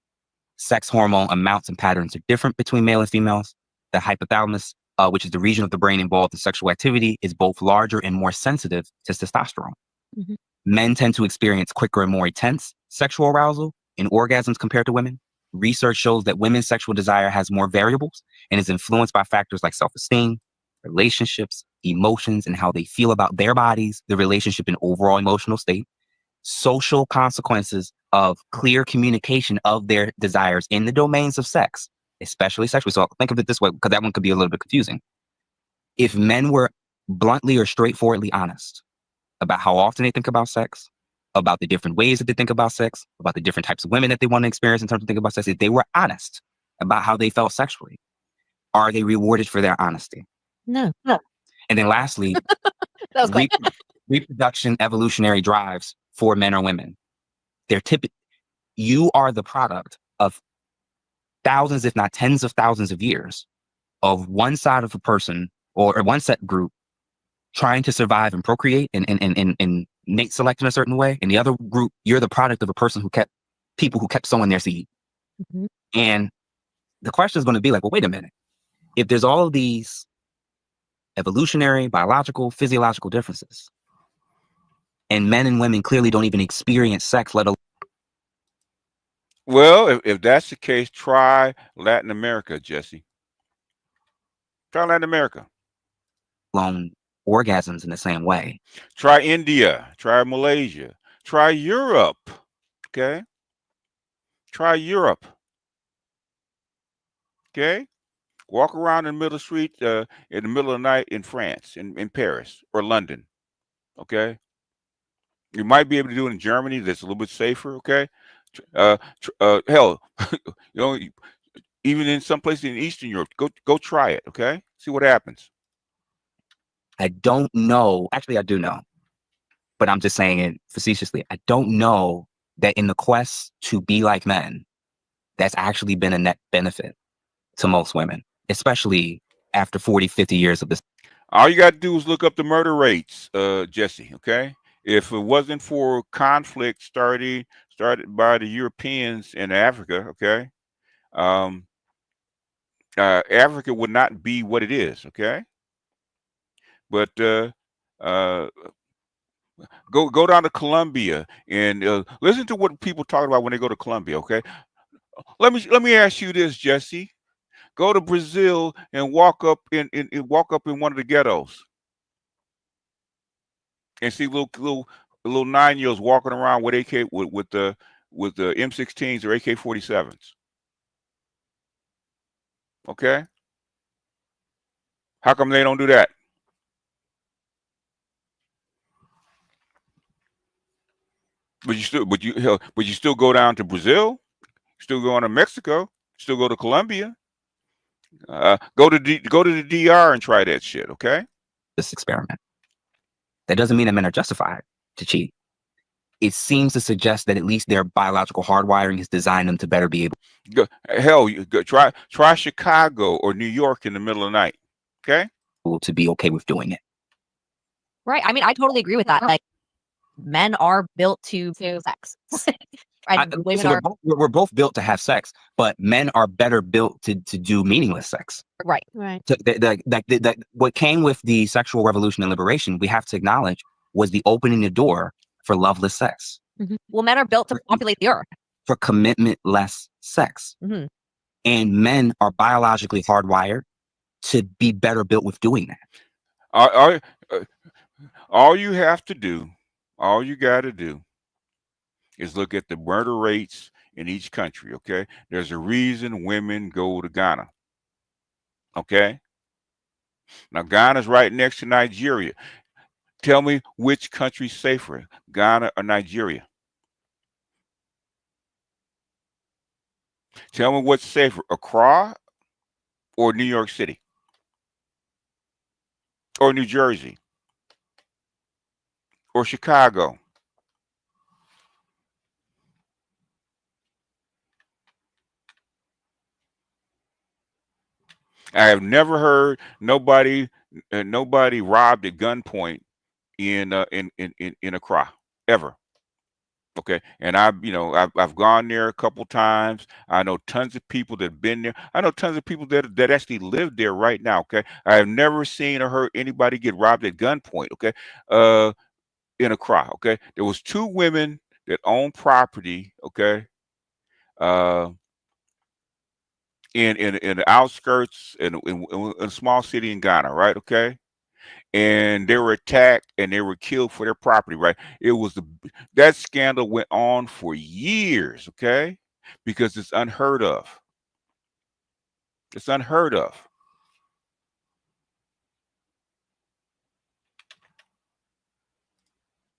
Sex hormone amounts and patterns are different between male and females. The hypothalamus, which is the region of the brain involved in sexual activity, is both larger and more sensitive to testosterone. Mhm. Men tend to experience quicker and more intense sexual arousal and orgasms compared to women. Research shows that women's sexual desire has more variables and is influenced by factors like self-esteem, relationships, emotions, and how they feel about their bodies, the relationship, and overall emotional state. Social consequences of clear communication of their desires in the domains of sex, especially sexual. So think of it this way, because that one could be a little bit confusing. If men were bluntly or straightforwardly honest about how often they think about sex, about the different ways that they think about sex, about the different types of women that they want to experience in terms of thinking about sex, if they were honest about how they felt sexually, are they rewarded for their honesty? No. And then lastly, That was quick. reproduction evolutionary drives for men or women. You are the product of thousands, if not tens of thousands of years of one side of a person or one set group trying to survive and procreate and mate select in a certain way. And the other group, you're the product of a person people who kept sowing their seed. Mhm. And the question is going to be like, well, wait a minute. If there's all of these evolutionary, biological, physiological differences, and men and women clearly don't even experience sex, let Well, if that's the case, try Latin America, Jesse. Try Latin America. alone orgasms in the same way. Try India. Try Malaysia. Try Europe. Okay. Try Europe. Okay. Walk around in the middle of the street in the middle of the night in France, in Paris or London. Okay. You might be able to do it in Germany. That's a little bit safer. Okay. Hell, you know, even in some places in Eastern Europe, go try it. Okay. See what happens. I don't know. Actually, I do know, but I'm just saying it facetiously. I don't know that in the quest to be like men, that's actually been a net benefit to most women, especially after 40, 50 years of this. All you got to do is look up the murder rates, Jesse. Okay. If it wasn't for conflict started by the Europeans in Africa, okay, Africa would not be what it is. Okay. But uh, go down to Colombia and listen to what people talk about when they go to Colombia. Okay. Let me ask you this, Jesse. Go to Brazil and walk up in one of the ghettos and see little 9-year-olds walking around with AK with the M16s or AK-47s. Okay, how come they don't do that? But you still go down to Brazil, still go on to Mexico, still go to Colombia, go to the DR and try that shit. Okay. This experiment. That doesn't mean that men are justified to cheat. It seems to suggest that at least their biological hardwiring has designed them to better be Try Chicago or New York in the middle of the night. Okay. able to be okay with doing it. Right. I mean, I totally agree with that. Like, men are built to sex. And women So are we're both built to have sex, but men are better built to do meaningless sex. right. So what came with the sexual revolution and liberation, we have to acknowledge, was the opening the door for loveless sex, Well, men are built to populate the earth. for commitment-less sex. Mhm. And men are biologically hardwired to be better built with doing that. All you have to do, all you got to do is look at the murder rates in each country. Okay. There's a reason women go to Ghana. Okay. Now, Ghana's right next to Nigeria. Tell me which country's safer, Ghana or Nigeria? Tell me what's safer, Accra or New York City or New Jersey or Chicago? I have never heard nobody robbed at gunpoint in Accra ever. Okay, and I've gone there a couple times. I know tons of people that have been there. I know tons of people that actually live there right now. Okay, I have never seen or heard anybody get robbed at gunpoint. Okay, uh, in Accra. Okay, there was two women that owned property. Okay, uh, in the outskirts in a small city in Ghana. Right. Okay, and they were attacked and they were killed for their property, right? That scandal went on for years, okay? Because it's unheard of. It's unheard of.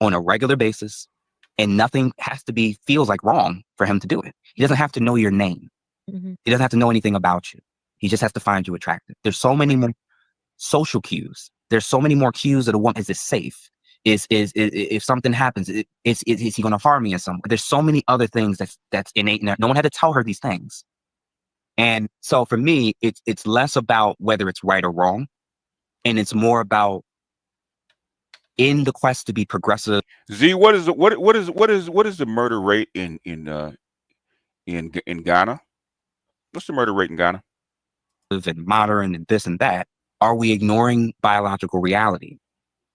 On a regular basis, and nothing feels like wrong for him to do it. He doesn't have to know your name. Mhm. He doesn't have to know anything about you. He just has to find you attractive. There's so many more social cues. There's so many more cues that a woman, is it safe? Is if something happens, is he going to harm me in some way? There's so many other things that's innate in there. No one had to tell her these things. And so for me, it's less about whether it's right or wrong, and it's more about, in the quest to be progressive. Z, what is the murder rate in Ghana? What's the murder rate in Ghana? And modern and this and that, are we ignoring biological reality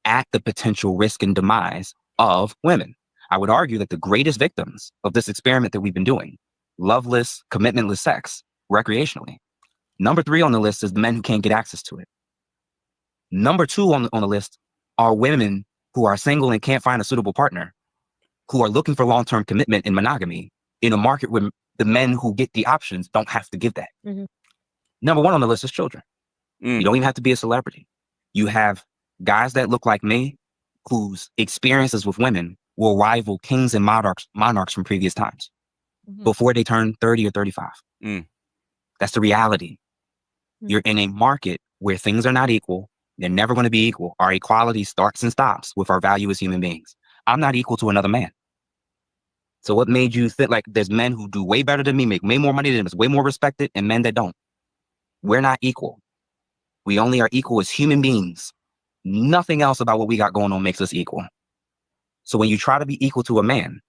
at the potential risk and demise of women? I would argue that the greatest victims of this experiment that we've been doing, loveless, commitmentless sex, recreationally. Number 3 on the list is the men who can't get access to it. Number 2 on the list are women who are single and can't find a suitable partner, who are looking for long-term commitment and monogamy in a market where the men who get the options don't have to give that. Mhm. Number 1 on the list is children. You don't even have to be a celebrity. You have guys that look like me whose experiences with women will rival kings and monarchs from previous times before they turn 30 or 35. That's the reality. You're in a market where things are not equal. They're never going to be equal. Our equality starts and stops with our value as human beings. I'm not equal to another man. So what made you think like there's men who do way better than me, make way more money than me, is way more respected, and men that don't? We're not equal. We only are equal as human beings. Nothing else about what we got going on makes us equal. So when you try to be equal to a man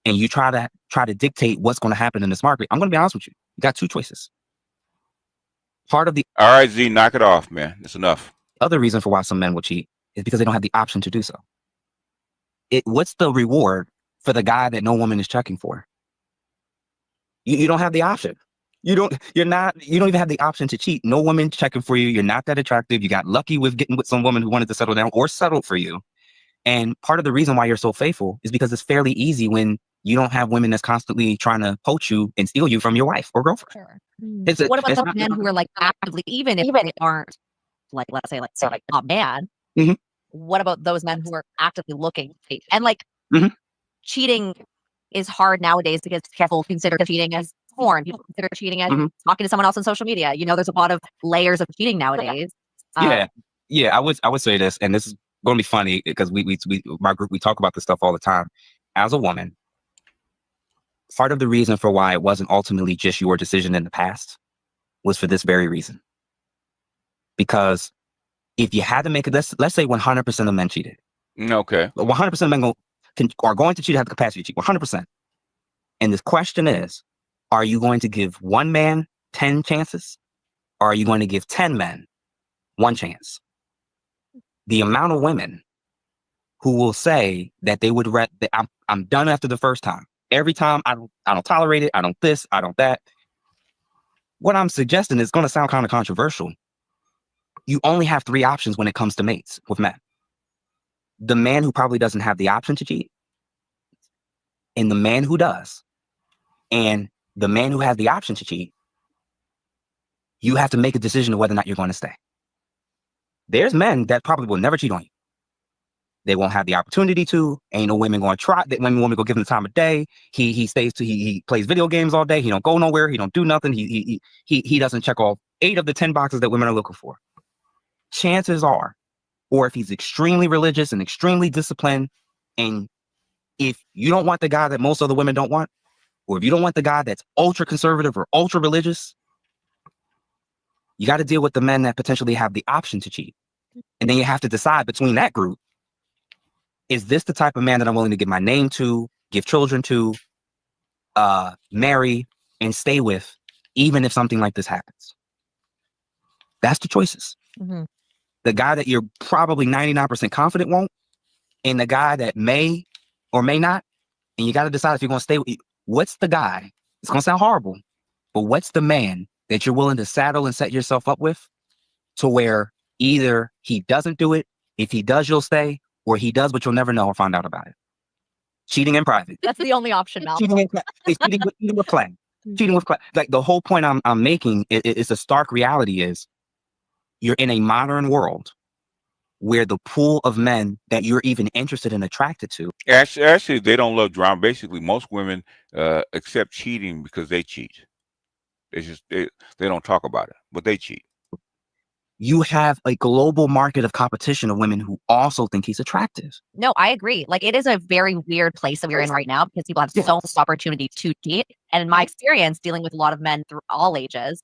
and you try to dictate what's going to happen in this market, I'm going to be honest with you. You got 2 choices. Part of the All right, Z, knock it off, man. It's enough. other reason for why some men will cheat is because they don't have the option to do so. What's the reward for the guy that no woman is checking for? You don't have the option. You don't even have the option to cheat. No woman checking for you. You're not that attractive. You got lucky with getting with some woman who wanted to settle down or settled for you. And part of the reason why you're so faithful is because it's fairly easy when you don't have women that's constantly trying to poach you and steal you from your wife or girlfriend. Sure. Mm. What about the men who are like actively, even if they aren't like, let's say like top man, Mhm. what about those men who are actively looking and like Mhm. cheating is hard nowadays because people consider cheating as porn. People consider cheating as Mhm. talking to someone else on social media. There's a lot of layers of cheating nowadays. Yeah. I would say this, and this is going to be funny because my group, we talk about this stuff all the time. As a woman, part of the reason for why it wasn't ultimately just your decision in the past was for this very reason. Because if you had to make it, let's say 100% of men cheated. Okay. 100% of men are going to cheat, have the capacity to cheat, 100%. And this question is, are you going to give one man 10 chances? Or are you going to give 10 men 1 chance? The amount of women who will say that they would I'm done after the first time. Every time I don't tolerate it. I don't this, I don't that. What I'm suggesting is going to sound kind of controversial. You only have 3 options when it comes to mates with men. The man who probably doesn't have the option to cheat, and the man who does, and the man who has the option to cheat. You have to make a decision of whether or not you're going to stay. There's men that probably will never cheat on you. They won't have the opportunity to. Ain't no women going to try. That women go give him the time of day. He stays to he plays video games all day. He don't go nowhere. He don't do nothing. He doesn't check off 8 of the 10 boxes that women are looking for. Chances are, or if he's extremely religious and extremely disciplined, and if you don't want the guy that most other women don't want, or if you don't want the guy that's ultra conservative or ultra religious, You got to deal with the men that potentially have the option to cheat. And then you have to decide between that group, is this the type of man that I'm willing to give my name to, give children to, marry, and stay with, even if something like this happens? That's the choices. Mhm. The guy that you're probably 99% confident won't, and the guy that may or may not, and you got to decide if you're going to stay with. What's the guy? It's going to sound horrible, but what's the man that you're willing to saddle and set yourself up with, to where either he doesn't do it, if he does, you'll stay, or he does, but you'll never know or find out about it. Cheating in private. That's the only option now. Cheating with play. Cheating with play. Like, the whole point I'm making is a stark reality is, you're in a modern world where the pool of men that you're even interested and attracted to. Actually, they don't love drama. Basically, most women accept cheating because they cheat. They don't talk about it, but they cheat. You have a global market of competition of women who also think he's attractive. No, I agree. Like, it is a very weird place that we're in right now, because people have so much opportunity to cheat. And in my experience, dealing with a lot of men through all ages,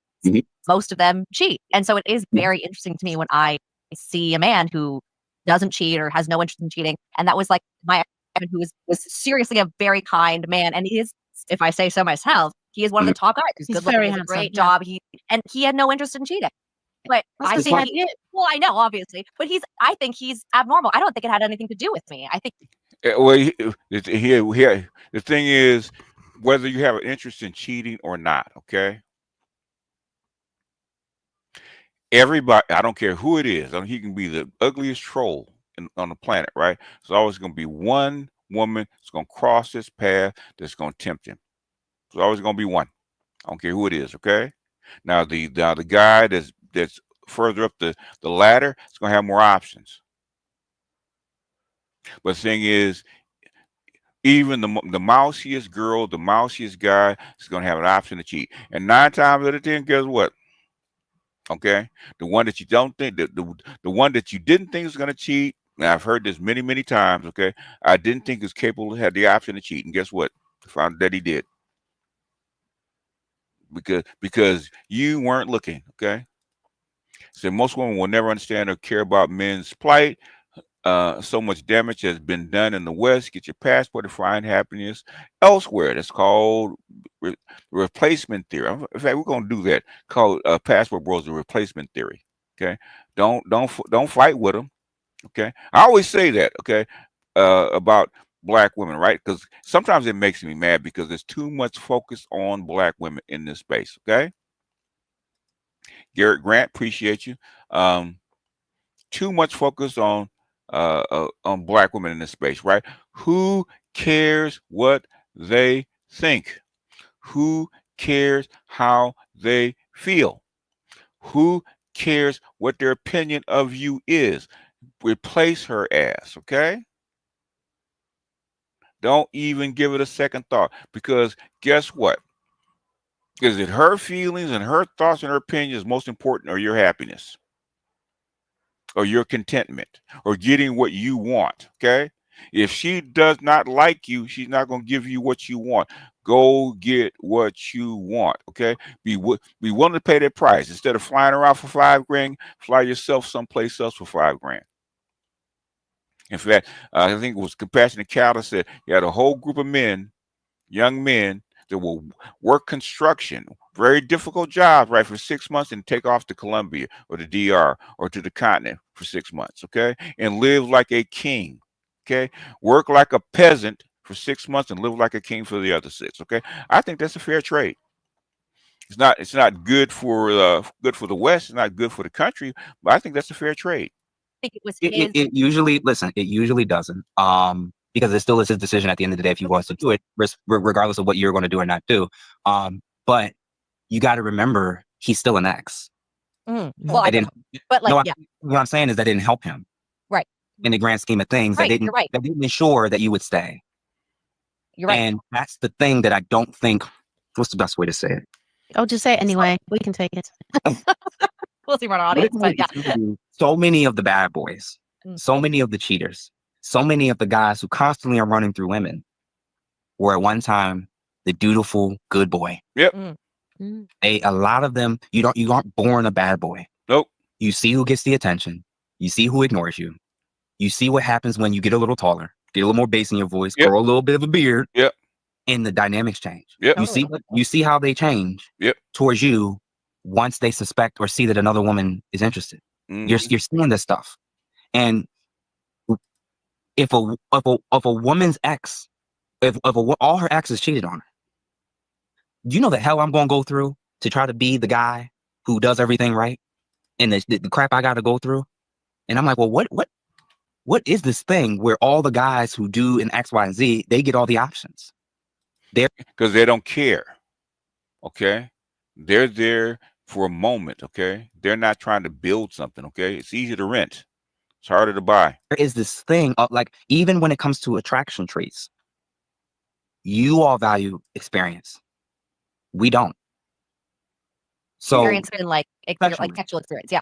most of them cheat. And so it is very interesting to me when I see a man who doesn't cheat or has no interest in cheating. And that was like my husband, who was seriously a very kind man. And he is, if I say so myself, he is one of the top guys. He's good looking, does a great job. He had no interest in cheating. But I think well, I know, obviously, but I think he's abnormal. I don't think it had anything to do with me. I think. Well, here, the thing is, whether you have an interest in cheating or not, okay? Everybody, I don't care who it is, I mean, he can be the ugliest troll on the planet, right? There's always going to be one woman that's going to cross his path that's going to tempt him. There's always going to be one. I don't care who it is, okay? Now, the guy that's further up the ladder is going to have more options. But the thing is, even the mousiest girl, the mousiest guy is going to have an option to cheat. And 9 times out of 10, guess what? Okay, the one that you don't think, the one that you didn't think was going to cheat. And I've heard this many, many times. Okay, I didn't think he was capable, had the option to cheat, and guess what? Found that he did. Because you weren't looking. Okay, so most women will never understand or care about men's plight. So much damage has been done in the West. Get your passport to find happiness elsewhere. That's called replacement theory. In fact, we're going to do that. Called passport bros, the replacement theory. Okay, don't fight with them. Okay, I always say that. Okay, about black women, right? Because sometimes it makes me mad because there's too much focus on black women in this space. Okay, Garrett Grant, appreciate you. Too much focus on black women in this space, right? Who cares what they think? Who cares how they feel? Who cares what their opinion of you is? Replace her ass, okay? Don't even give it a second thought, because guess what? Is it her feelings and her thoughts and her opinions most important, or your happiness? Or your contentment, or getting what you want, okay? If she does not like you, she's not going to give you what you want. Go get what you want, okay? Be willing to pay that price. Instead of flying around for $5 grand, fly yourself someplace else for $5 grand. In fact, I think it was Compassionate Cow that said you had a whole group of men, young men, that will work construction, very difficult jobs, right, for 6 months, and take off to Colombia or the DR or to the continent for 6 months, okay, and live like a king, okay, work like a peasant for 6 months and live like a king for the other 6, okay. I think that's a fair trade. It's not good for the West. It's not good for the country, but I think that's a fair trade. I think it was it usually doesn't. Because it still is his decision at the end of the day if he wants to do it, regardless of what you're going to do or not do. But you got to remember, he's still an ex. Well, what I'm saying is that didn't help him, right? In the grand scheme of things, right, that didn't ensure that you would stay. You're right, and that's the thing that I don't think. What's the best way to say it? Oh, just say it anyway. We can take it. We'll see what our audience, but yeah. So many of the bad boys, so many of the cheaters, so many of the guys who constantly are running through women were at one time the dutiful good boy. Yep. A lot of them, you aren't born a bad boy. Nope. You see who gets the attention. You see who ignores you. You see what happens when you get a little taller, get a little more bass in your voice, Yep. grow a little bit of a beard, Yep. and the dynamics change. Yep. You see how they change Yep. towards you once they suspect or see that another woman is interested. You're seeing this stuff. And if a woman's ex, all her exes cheated on her, do you know the hell I'm going to go through to try to be the guy who does everything right? And the crap I got to go through? And I'm like, well, what is this thing where all the guys who do an X, Y, and Z, they get all the options? Because they don't care. Okay? They're there for a moment. Okay? They're not trying to build something. Okay? It's easy to rent. It's harder to buy. There is this thing of, like, even when it comes to attraction traits, you all value experience. We don't. So Experience in like sexual experience. Yeah.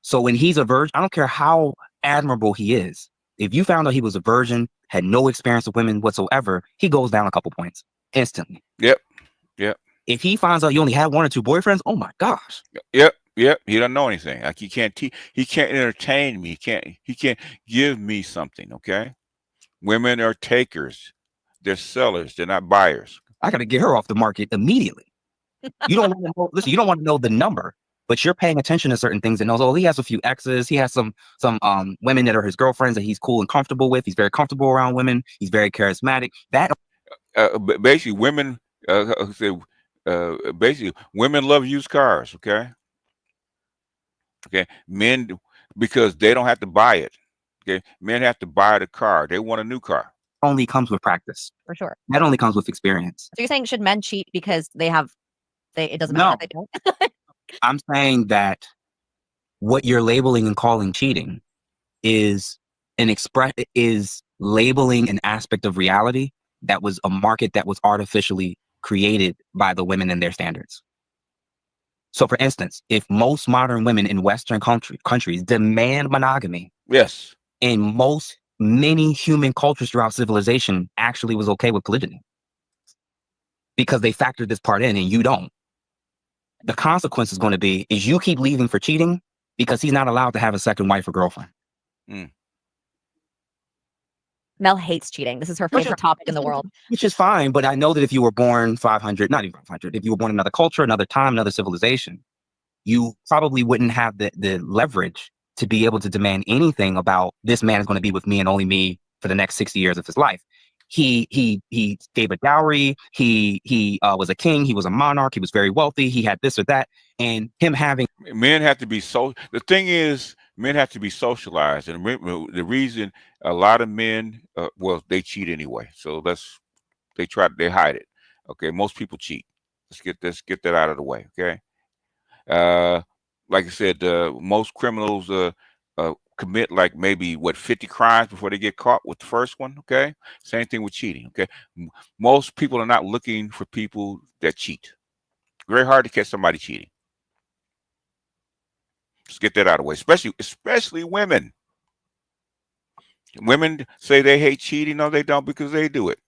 So when he's a virgin, I don't care how admirable he is. If you found out he was a virgin, had no experience with women whatsoever, he goes down a couple points instantly. Yep. If he finds out you only had 1 or 2 boyfriends, oh my gosh. Yep. He doesn't know anything. Like he can't entertain me. He can't give me something. Okay. Women are takers. They're sellers. They're not buyers. I got to get her off the market immediately. You don't want to know. Listen, you don't want to know the number, but you're paying attention to certain things and knows, oh, he has a few exes. He has some women that are his girlfriends that he's cool and comfortable with. He's very comfortable around women. He's very charismatic. That basically women basically women love used cars. Okay. Men, because they don't have to buy it. Okay. Men have to buy the car. They want a new car. only comes with practice. For sure. That only comes with experience. So you're saying should men cheat because it doesn't matter if they don't? I'm saying that what you're labeling and calling cheating is labeling an aspect of reality that was a market that was artificially created by the women and their standards. So for instance, if most modern women in Western countries demand monogamy, yes, and many human cultures throughout civilization actually was okay with polygyny because they factored this part in and you don't. The consequence is going to be is you keep leaving for cheating because he's not allowed to have a second wife or girlfriend. Mel hates cheating. This is her favorite topic in the world. Which is fine, but I know that if you were born 500, not even 500, if you were born in another culture, another time, another civilization, you probably wouldn't have the leverage to be able to demand anything about this man is going to be with me and only me for the next 60 years of his life. He gave a dowry. He was a king. He was a monarch. He was very wealthy. He had this or that. And him having men have to be the thing is, men have to be socialized, and the reason a lot of men, well, they cheat anyway. So they hide it. Okay, most people cheat. Let's get that out of the way. Okay, like I said, most criminals commit like maybe 50 crimes before they get caught with the first one. Okay, same thing with cheating. Okay, most people are not looking for people that cheat. Very hard to catch somebody cheating. Let's get that out of the way, especially women. Women say they hate cheating. No, they don't, because they do it.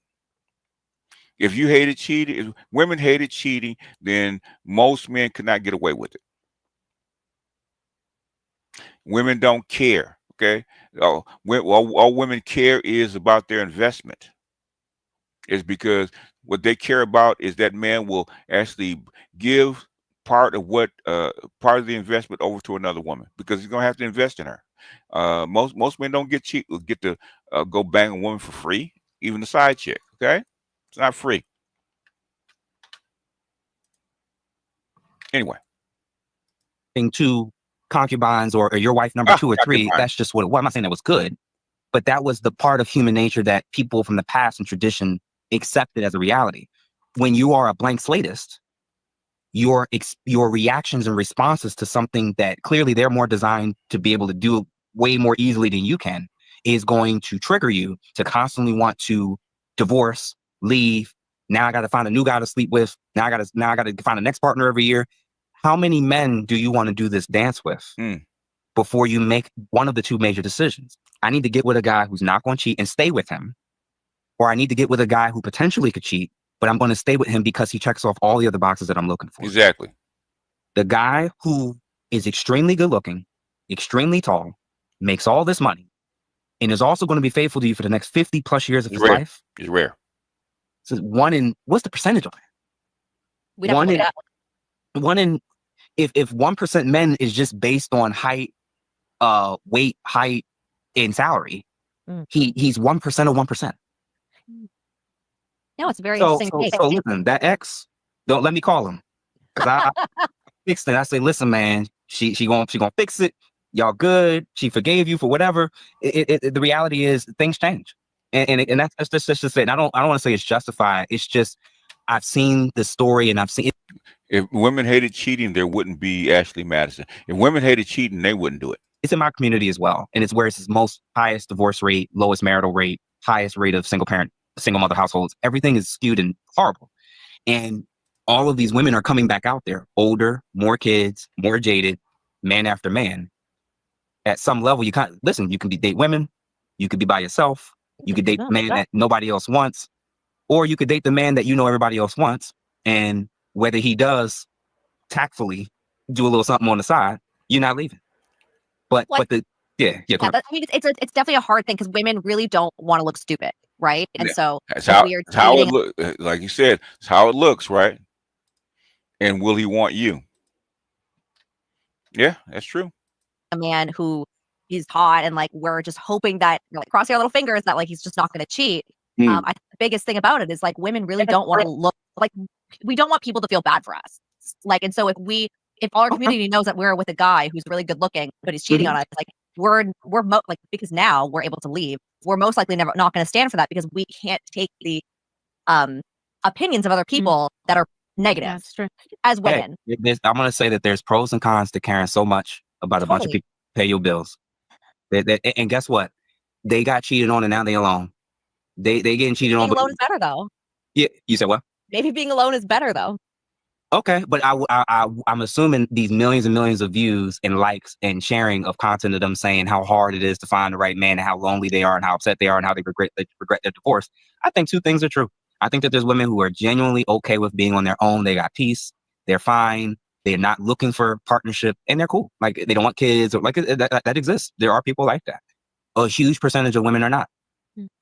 If you hated cheating, if women hated cheating, then most men could not get away with it. Women don't care. Okay, all women care is about their investment. It's because what they care about is that man will actually give part of the investment over to another woman, because he's gonna have to invest in her. Most men don't get to go bang a woman for free, even the side chick. Okay, it's not free. Anyway, two concubines or your wife number 2 or 3, that's just what it was. I'm not saying that was good, but that was the part of human nature that people from the past and tradition accepted as a reality. When you are a blank slatist, your reactions and responses to something that clearly they're more designed to be able to do way more easily than you can is going to trigger you to constantly want to divorce, leave. Now I got to find a new guy to sleep with. Now I got to find a next partner every year. How many men do you want to do this dance with before you make one of the two major decisions? I need to get with a guy who's not going to cheat and stay with him, or I need to get with a guy who potentially could cheat but I'm going to stay with him because he checks off all the other boxes that I'm looking for. Exactly. The guy who is extremely good looking, extremely tall, makes all this money, and is also going to be faithful to you for the next 50 plus years of his life. It's rare. So what's the percentage of it? We don't look at if 1% men is just based on height, weight, height, and salary, he's 1% of 1%. No, it's a very So interesting case. listen, that ex, don't let me call him. Because I fixed it. I say, listen, man, she gonna fix it. Y'all good. She forgave you for whatever. The reality is things change. And that's just it. And I don't want to say it's justified. It's just I've seen the story and I've seen it. If women hated cheating, there wouldn't be Ashley Madison. If women hated cheating, they wouldn't do it. It's in my community as well. And it's where it's most highest divorce rate, lowest marital rate, highest rate of single mother households. Everything is skewed and horrible. And all of these women are coming back out there, older, more kids, more jaded, man after man. At some level, you can't listen. You can date women, you could be by yourself, you could date the man that nobody else wants, or you could date the man that you know everybody else wants. And whether he does tactfully do a little something on the side, you're not leaving. It's definitely a hard thing because women really don't want to look stupid, right? And so that's how it looks. Like you said, it's how it looks, right? And will he want you? Yeah, that's true. A man who is hot and like we're just hoping that crossing our little fingers that like he's just not going to cheat. I think the biggest thing about it is like women really don't want to look like we don't want people to feel bad for us. Like, and so if our community knows that we're with a guy who's really good looking but he's cheating on us, like because now we're able to leave, we're most likely not going to stand for that because we can't take the opinions of other people that are negative as women. I'm going to say that there's pros and cons to caring so much about a bunch of people pay your bills. And guess what? They got cheated on and now they alone. They getting cheated on. Being alone is better though. Yeah, you said what? Maybe being alone is better though. Okay, but I'm assuming these millions and millions of views and likes and sharing of content of them saying how hard it is to find the right man and how lonely they are and how upset they are and how they regret their divorce. I think two things are true. I think that there's women who are genuinely okay with being on their own. They got peace. They're fine. They're not looking for partnership and they're cool. Like they don't want kids or like that exists. There are people like that. A huge percentage of women are not.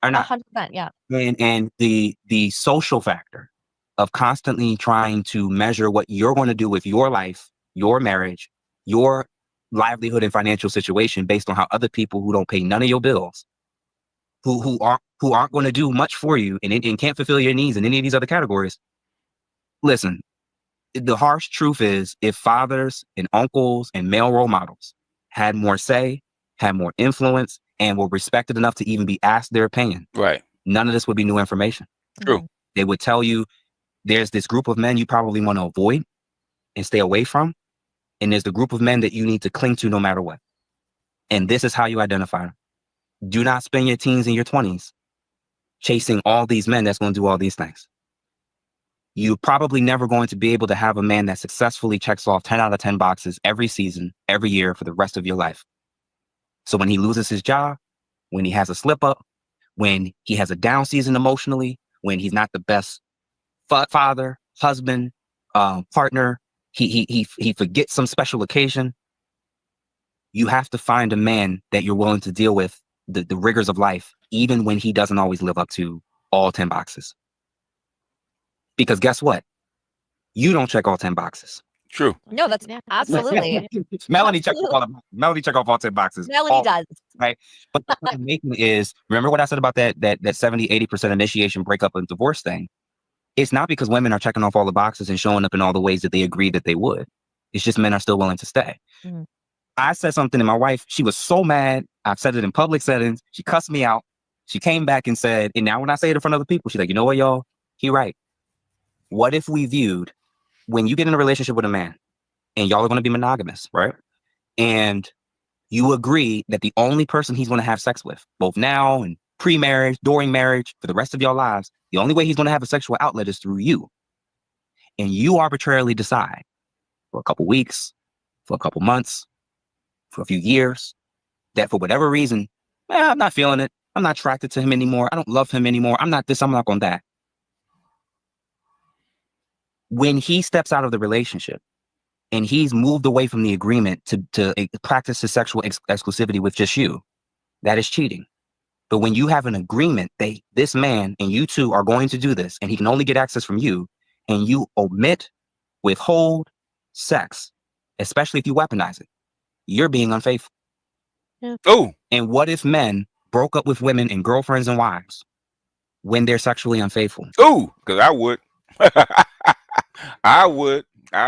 100%, yeah. And the social factor of constantly trying to measure what you're going to do with your life, your marriage, your livelihood and financial situation based on how other people who don't pay none of your bills, who aren't going to do much for you and can't fulfill your needs in any of these other categories. Listen, the harsh truth is if fathers and uncles and male role models had more say, had more influence, and were respected enough to even be asked their opinion, right, none of this would be new information. True. They would tell you there's this group of men you probably want to avoid and stay away from. And there's the group of men that you need to cling to no matter what. And this is how you identify them. Do not spend your teens and your 20s chasing all these men that's going to do all these things. You're probably never going to be able to have a man that successfully checks off 10 out of 10 boxes every season, every year for the rest of your life. So when he loses his job, when he has a slip up, when he has a down season emotionally, when he's not the best father, husband, partner, he forgets some special occasion, you have to find a man that you're willing to deal with the rigors of life, even when he doesn't always live up to all 10 boxes. Because guess what? You don't check all 10 boxes. True. No, that's absolutely. Melanie checked off all 10 boxes. Melanie does. Right. But the point I'm making is, remember what I said about that 70-80% initiation breakup and divorce thing? It's not because women are checking off all the boxes and showing up in all the ways that they agree that they would. It's just men are still willing to stay. Mm-hmm. I said something to my wife. She was so mad. I've said it in public settings. She cussed me out. She came back and said, and now when I say it in front of other people, she's like, you know what, y'all? He right. What if we viewed when you get in a relationship with a man and y'all are going to be monogamous, right? And you agree that the only person he's going to have sex with, both now and pre-marriage, during marriage, for the rest of your lives, the only way he's going to have a sexual outlet is through you. And you arbitrarily decide for a couple weeks, for a couple months, for a few years, that for whatever reason, I'm not feeling it. I'm not attracted to him anymore. I don't love him anymore. I'm not this, I'm not on that. When he steps out of the relationship and he's moved away from the agreement to practice his sexual exclusivity with just you, that is cheating. But when you have an agreement that this man and you two are going to do this, and he can only get access from you, and you omit, withhold sex, especially if you weaponize it, you're being unfaithful. Yeah. Oh, And what if men broke up with women and girlfriends and wives when they're sexually unfaithful? oh, because I would. I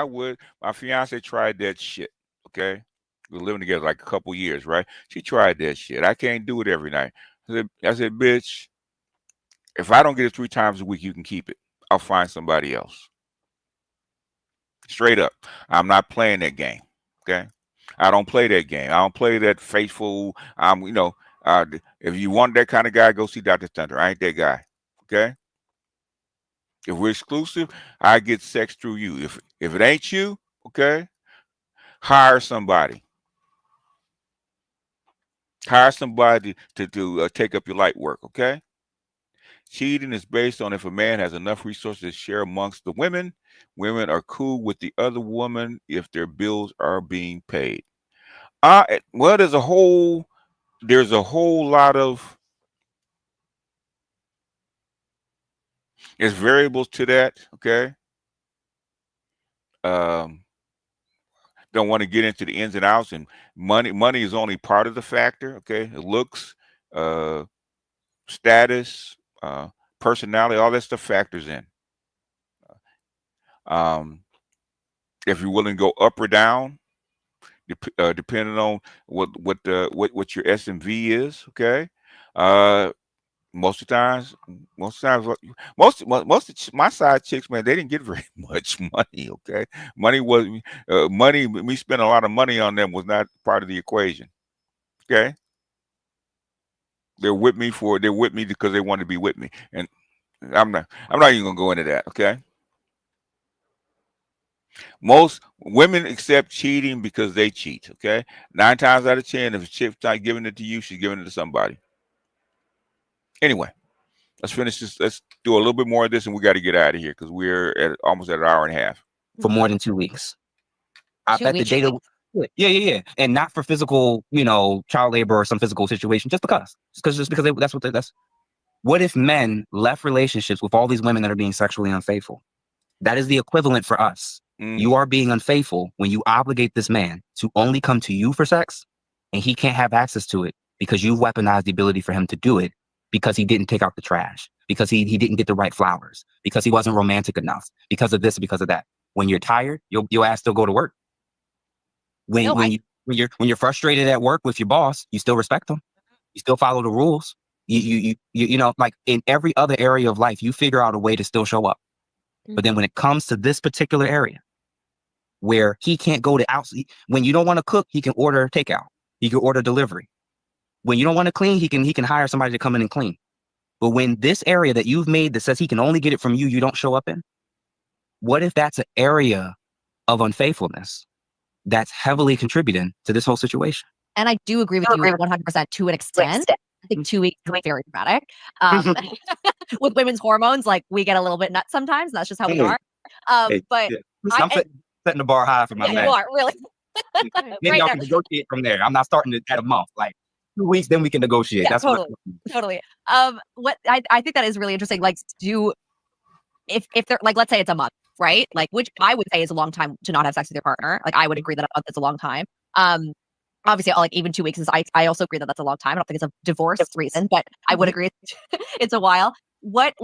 would. My fiance tried that shit. Okay. We were living together like a couple years, right? She tried that shit. I can't do it every night. I said, bitch, if I don't get it 3 times a week, you can keep it. I'll find somebody else. Straight up. I'm not playing that game. Okay. I don't play that game. I don't play that faithful. If you want that kind of guy, go see Dr. Thunder. I ain't that guy. Okay. If we're exclusive, I get sex through you. If it ain't you, okay, hire somebody. Hire somebody to take up your light work, okay? Cheating is based on if a man has enough resources to share amongst the women. Women are cool with the other woman if their bills are being paid. Well, there's a whole lot of variables to that, okay? Don't want to get into the ins and outs, and money is only part of the factor, okay? Looks, status, personality, all that stuff factors in. If you're willing to go up or down, depending on what your SMV is, okay? Most of my side chicks, man, they didn't get very much money. Okay, me spending a lot of money on them was not part of the equation. Okay, they're with me because they want to be with me, and I'm not even gonna go into that. Okay, most women accept cheating because they cheat. Okay, 9 times out of 10, if a chick's not giving it to you, she's giving it to somebody. Anyway. Let's finish this. Let's do a little bit more of this, and we got to get out of here because we're almost at an hour and a half. For more than 2 weeks. I 2 bet the weeks. data. Yeah. And not for physical, child labor or some physical situation, just because that's. What if men left relationships with all these women that are being sexually unfaithful? That is the equivalent for us. You are being unfaithful when you obligate this man to only come to you for sex, and he can't have access to it because you've weaponized the ability for him to do it because he didn't take out the trash, because he didn't get the right flowers, because he wasn't romantic enough, because of this, because of that. When you're tired, your ass still go to work. When you're frustrated at work with your boss, you still respect them. You still follow the rules. You like in every other area of life, you figure out a way to still show up. But then when it comes to this particular area, where he can't go to outside, when you don't want to cook, he can order takeout. He can order delivery. When you don't want to clean, he can hire somebody to come in and clean. But when this area that you've made that says he can only get it from you, you don't show up in, what if that's an area of unfaithfulness that's heavily contributing to this whole situation? And I do agree with you 100% to an extent. I think 2 weeks is very dramatic. With women's hormones, like we get a little bit nuts sometimes. And that's just how we are. But I'm setting the bar high for my man. You are really. Maybe y'all can negotiate from there. I'm not starting at a month. Like 2 weeks, then we can negotiate. Yeah, that's totally. What I think that is really interesting. Like, if they're like, let's say it's a month, right? Like, which I would say is a long time to not have sex with your partner. Like, I would agree that a month is a long time. Obviously, like even 2 weeks is. I also agree that that's a long time. I don't think it's a divorce reason, but I would agree it's a while. What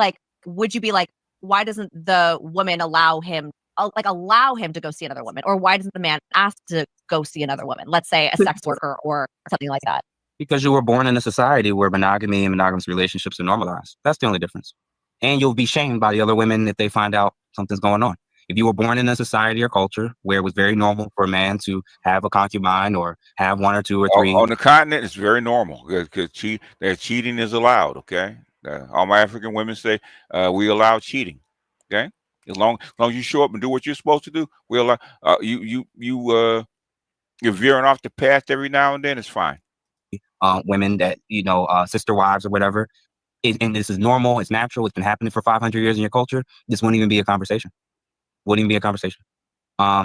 would you be like? Why doesn't the woman allow him to go see another woman, or why doesn't the man ask to go see another woman? Let's say a sex worker or something like that. Because you were born in a society where monogamy and monogamous relationships are normalized. That's the only difference. And you'll be shamed by the other women if they find out something's going on. If you were born in a society or culture where it was very normal for a man to have a concubine or have 1 or 2 or 3. On the continent, it's very normal because cheating is allowed. Okay, all my African women say we allow cheating. Okay, as long as you show up and do what you're supposed to do, we allow you're veering off the path every now and then. It's fine. Women that sister wives or whatever, and this is normal. It's natural. It's been happening for 500 years in your culture. This wouldn't even be a conversation. Wouldn't even be a conversation.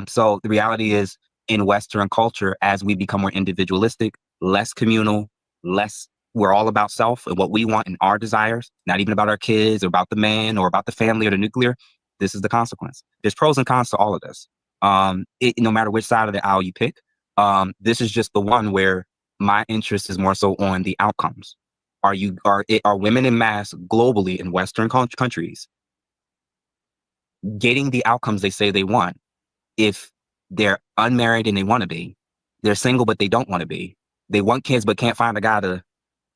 So the reality is, in Western culture, as we become more individualistic, less communal, we're all about self and what we want and our desires, not even about our kids or about the man or about the family or the nuclear. This is the consequence. There's pros and cons to all of this. No matter which side of the aisle you pick, this is just the one where my interest is more so on the outcomes. Are women in mass globally in Western countries getting the outcomes they say they want? If they're unmarried and they want to be, they're single but they don't want to be, they want kids but can't find a guy to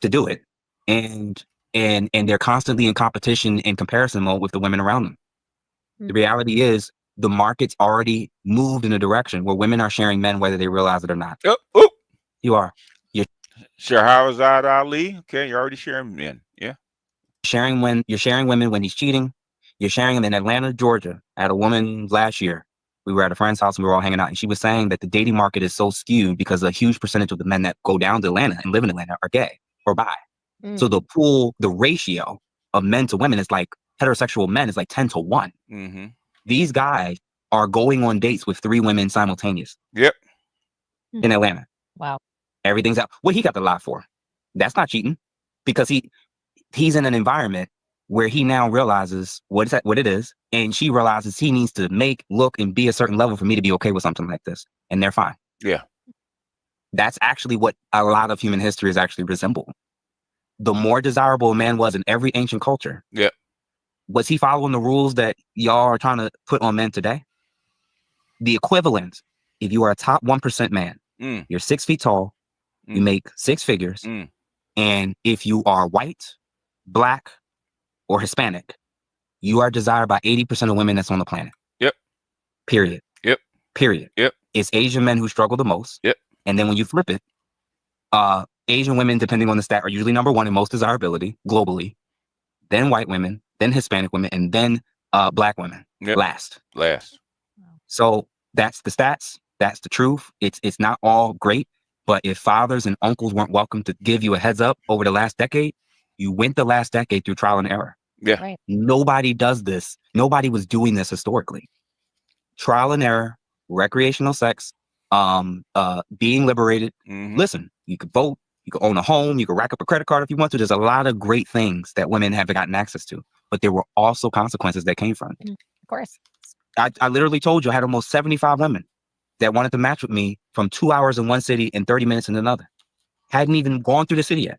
do it, and they're constantly in competition and comparison mode with the women around them. The reality is the market's already moved in a direction where women are sharing men whether they realize it or not. Oh. You are. Shahrazad Ali. Okay, you're already sharing men. Yeah. You're sharing women when he's cheating. You're sharing them in Atlanta, Georgia. I had a woman last year. We were at a friend's house and we were all hanging out, and she was saying that the dating market is so skewed because a huge percentage of the men that go down to Atlanta and live in Atlanta are gay or bi. So the ratio of men to women is like heterosexual men is like 10 to 1. These guys are going on dates with 3 women simultaneously. Yep. In Atlanta. Wow. Everything's out. What he got to lie for? That's not cheating, because he's in an environment where he now realizes what it is, and she realizes he needs to look, and be a certain level for me to be okay with something like this, and they're fine. Yeah. That's actually what a lot of human history is actually resembled. The more desirable a man was in every ancient culture, yeah, was he following the rules that y'all are trying to put on men today? The equivalent, if you are a top 1% man, you're 6 feet tall, you make 6 figures, and if you are white, black, or Hispanic, you are desired by 80% of women that's on the planet. Yep. Period. Yep. Period. Yep. It's Asian men who struggle the most. Yep. And then when you flip it, Asian women, depending on the stat, are usually number 1 in most desirability globally, then white women, then Hispanic women, and then black women. Yep. Last. So that's the stats. That's the truth. It's not all great, but if fathers and uncles weren't welcome to give you a heads up over the last decade, you went the last decade through trial and error. Yeah. Right. Nobody does this. Nobody was doing this historically. Trial and error, recreational sex, being liberated. Listen, you could vote, you could own a home, you could rack up a credit card if you want to. There's a lot of great things that women have gotten access to, but there were also consequences that came from it. Of course. I literally told you I had almost 75 women that wanted to match with me from 2 hours in one city and 30 minutes in another. Hadn't even gone through the city yet.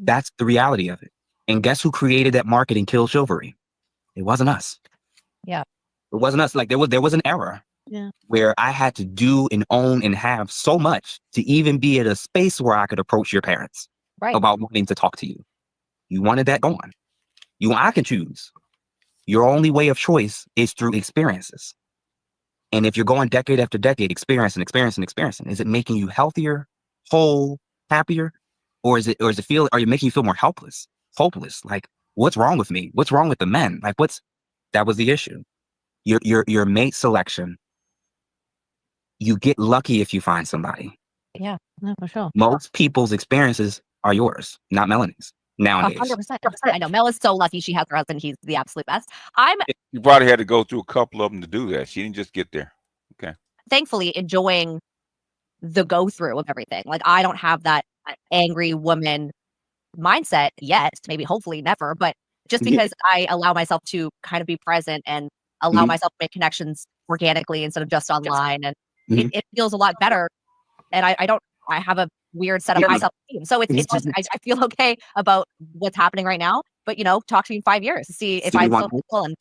That's the reality of it. And guess who created that market and killed chivalry? It wasn't us. Yeah. It wasn't us. Like there was an era where I had to do and own and have so much to even be at a space where I could approach your parents about wanting to talk to you. You wanted that going. I can choose. Your only way of choice is through experiences. And if you're going decade after decade, experiencing, is it making you healthier, whole, happier? Or are you making you feel more helpless, hopeless? Like, what's wrong with me? What's wrong with the men? Like, that was the issue. Your mate selection, you get lucky if you find somebody. Yeah, no, for sure. Most people's experiences are yours, not Melanie's nowadays. 100%. I know Mel is so lucky she has her husband. He's the absolute best. You probably had to go through a couple of them to do that. She didn't just get there. Okay. Thankfully enjoying the go through of everything. Like I don't have that angry woman mindset yet, maybe hopefully never, but just because I allow myself to kind of be present and allow myself to make connections organically instead of just online. And it feels a lot better. And I have a weird setup myself. So it's just, I feel okay about what's happening right now, but talk to me in 5 years to see if I still feel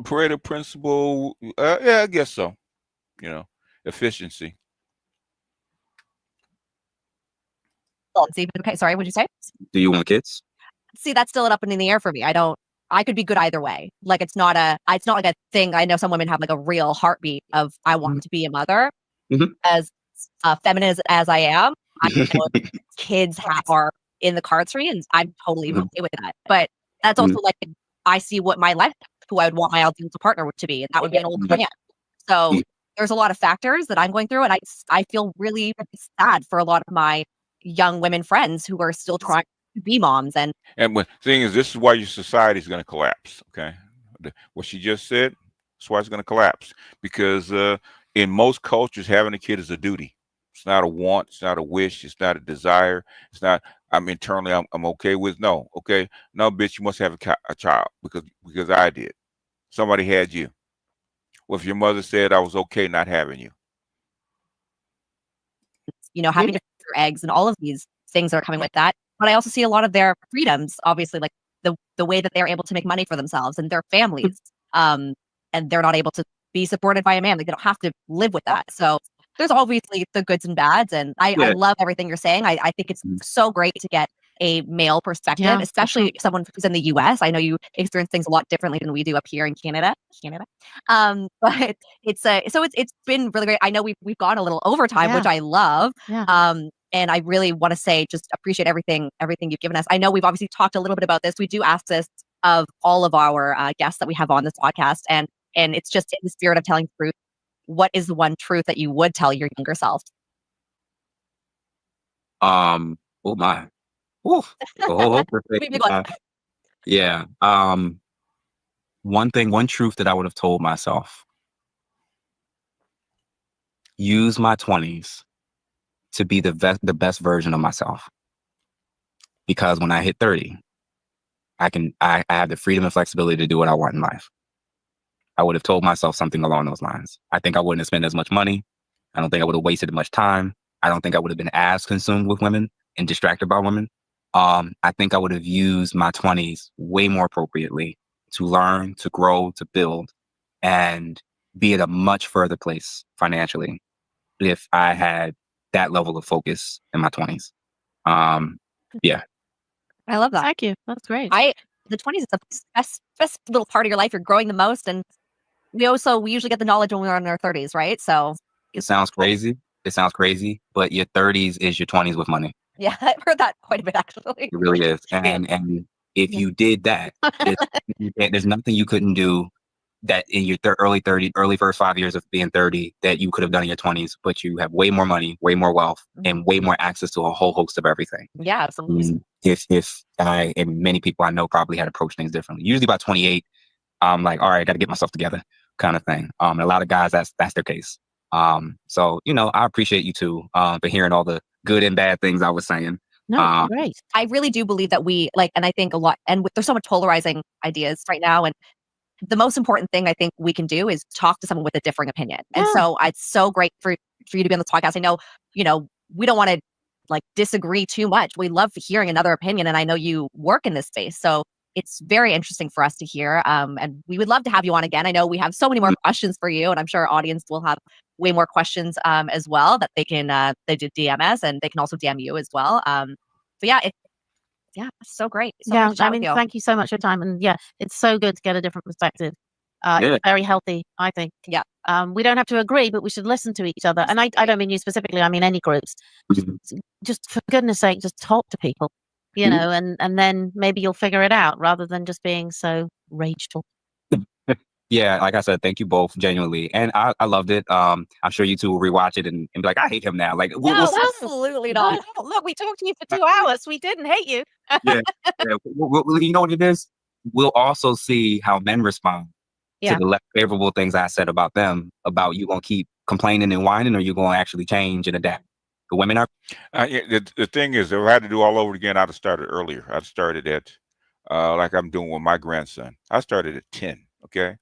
Parental principle. Yeah, I guess so. Efficiency. Okay, sorry, what'd you say? Do you want kids? See, that's still up in the air for me. I could be good either way. Like it's not like a thing. I know some women have like a real heartbeat of I want to be a mother. As feminist as I am, I know kids are in the cards for me, and I'm totally okay with that. But that's also like I see what my life, who I would want my ideal partner to be, and that would be an old man. So there's a lot of factors that I'm going through, and I feel really sad for a lot of my young women friends who are still trying to be moms. And the thing is, this is why your society is going to collapse. Okay, what she just said. That's why it's going to collapse, because in most cultures, having a kid is a duty. It's not a want. It's not a wish. It's not a desire. It's not. I'm internally. I'm okay with. No. Okay. No, bitch. You must have a child because I did. Somebody had you. Well, if your mother said I was okay not having you. Having to feed your eggs and all of these things that are coming with that. But I also see a lot of their freedoms, obviously, like the way that they're able to make money for themselves and their families. And they're not able to be supported by a man. Like, they don't have to live with that. So there's obviously the goods and bads. And I love everything you're saying. I think it's so great to get a male perspective, especially someone who's in the US. I know you experience things a lot differently than we do up here in Canada. But it's been really great. I know we've gone a little overtime, which I love. And I really want to say, just appreciate everything you've given us. I know we've obviously talked a little bit about this. We do ask this of all of our guests that we have on this podcast, and it's just in the spirit of telling truth. What is the one truth that you would tell your younger self? Oh my. Oof. Yeah. One truth that I would have told myself: use my 20s to be the best version of myself. Because when I hit 30, I have the freedom and flexibility to do what I want in life. I would have told myself something along those lines. I think I wouldn't have spent as much money. I don't think I would have wasted as much time. I don't think I would have been as consumed with women and distracted by women. I think I would have used my 20s way more appropriately to learn, to grow, to build, and be at a much further place financially if I had that level of focus in my 20s. Yeah. I love that. Thank you. That's great. The 20s is the best little part of your life. You're growing the most, and we usually get the knowledge when we're in our 30s, right? So it sounds crazy. But your 30s is your 20s with money. Yeah, I've heard that quite a bit, actually. It really is. And if you did that, there's nothing you couldn't do that in your early first 5 years of being 30 that you could have done in your 20s, but you have way more money, way more wealth, and way more access to a whole host of everything. Yeah, absolutely. If I, and many people I know probably had approached things differently. Usually by 28, I'm like, all right, I got to get myself together kind of thing. A lot of guys, that's their case. So, I appreciate you too, for hearing all the good and bad things I was saying. No, great. I really do believe that and I think a lot, and there's so much polarizing ideas right now. And the most important thing I think we can do is talk to someone with a differing opinion. And so it's so great for you to be on this podcast. I know, we don't want to disagree too much. We love hearing another opinion. And I know you work in this space. So it's very interesting for us to hear. And we would love to have you on again. I know we have so many more questions for you, and I'm sure our audience will have way more questions as well that they can they did DM us, and they can also DM you as well. But yeah, it's so great. Thank you so much for your time. And it's so good to get a different perspective. It's very healthy, I think. Yeah. We don't have to agree, but we should listen to each other. And I don't mean you specifically, I mean any groups. Just for goodness sake, just talk to people, and then maybe you'll figure it out rather than just being so rage talk. Yeah, like I said, thank you both, genuinely. And I loved it. I'm sure you two will rewatch it and be like, I hate him now. Like, absolutely not. Look, we talked to you for 2 hours. We didn't hate you. You know what it is? We'll also see how men respond to the less favorable things I said about them, about you going to keep complaining and whining, or you going to actually change and adapt. The women are. The thing is, if I had to do all over again, I'd have started earlier. I'd started at, like I'm doing with my grandson. I started at 10, okay?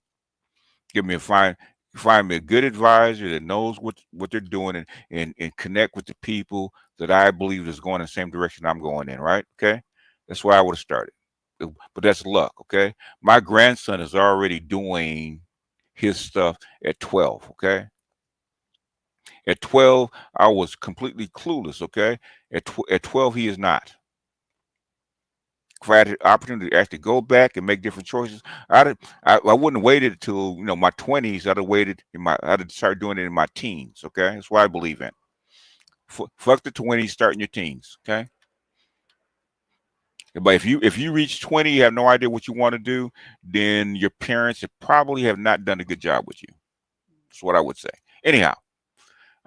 Find me a good advisor that knows what they're doing and connect with the people that I believe is going in the same direction I'm going in, right? Okay. That's why I would have started. But that's luck, okay? My grandson is already doing his stuff at 12, okay? At 12, I was completely clueless, okay? At 12, he is not. If I had the opportunity to actually go back and make different choices, I wouldn't have waited till my 20s. I'd have waited I'd have started doing it in my teens. Okay, that's what I believe in. Fuck the 20s, start in your teens. Okay, but if you reach 20, you have no idea what you want to do, then your parents probably have not done a good job with you. That's what I would say. Anyhow,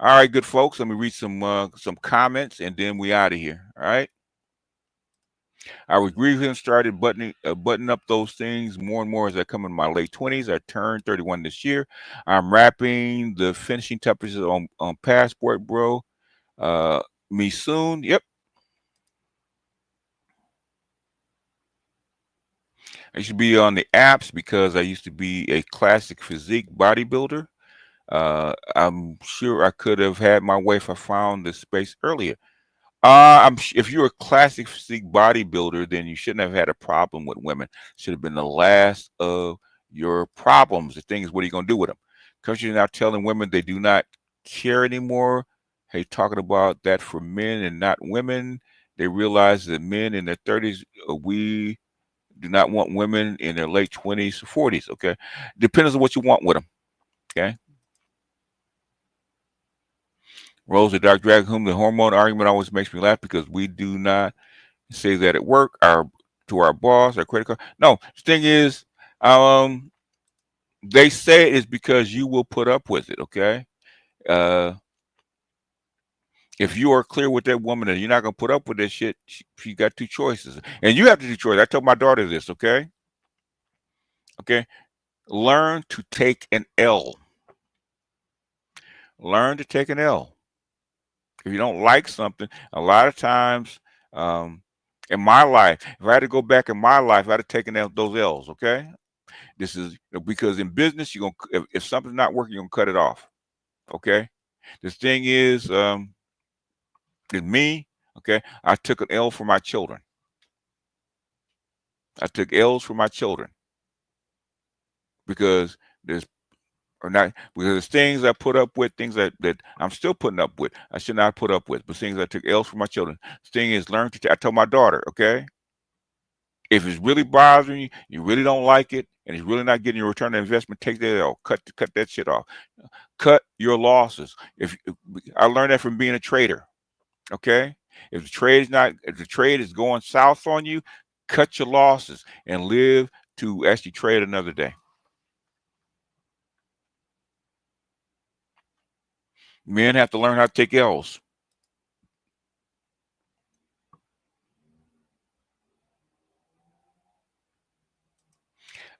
all right, good folks. Let me read some comments and then we out of here. All right. I agree with him. Started button up those things more and more as I come in my late 20s. I turned 31 this year. I'm wrapping the finishing touches on Passport, bro. Me soon. Yep. I used to be on the apps because I used to be a classic physique bodybuilder. I'm sure I could have had my way if I found the space earlier. If you're a classic physique bodybuilder, then you shouldn't have had a problem with women. Should have been the last of your problems. The thing is, what are you going to do with them? Because you're now telling women they do not care anymore. Hey, talking about that for men and not women. They realize that men in their 30s, we do not want women in their late 20s, 40s. Okay, depends on what you want with them. Okay. Rose, the Dr. Dragon, whom the hormone argument always makes me laugh because we do not say that at work, to our boss, our credit card. No, the thing is, they say it is because you will put up with it. Okay. If you are clear with that woman and you're not gonna put up with that shit, she got two choices, and you have to do choices. I told my daughter this. Okay. Okay. Learn to take an L. Learn to take an L. If you don't like something, a lot of times, in my life, if I had to go back in my life, I'd have taken those L's. Okay, this is because in business, you're gonna if something's not working, you're gonna cut it off. Okay, the thing is, with me, okay, I took an L for my children. I took L's for my children because there's or not because there's things I put up with, things that I'm still putting up with. I should not put up with, but things I took L's for my children. The thing is, learn to. I told my daughter, okay, if it's really bothering you, you really don't like it, and it's really not getting your return on investment, take that L. Cut that shit off. Cut your losses. If I learned that from being a trader, okay, if the trade is going south on you, cut your losses and live to actually trade another day. Men have to learn how to take L's.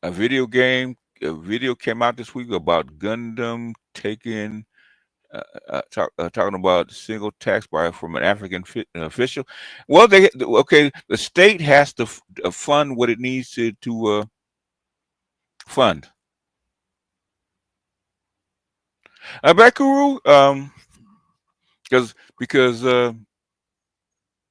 A video came out this week about Gundam taking talking about single tax buyer from an African official. Well, the state has to fund what it needs to fund. Bakuru, because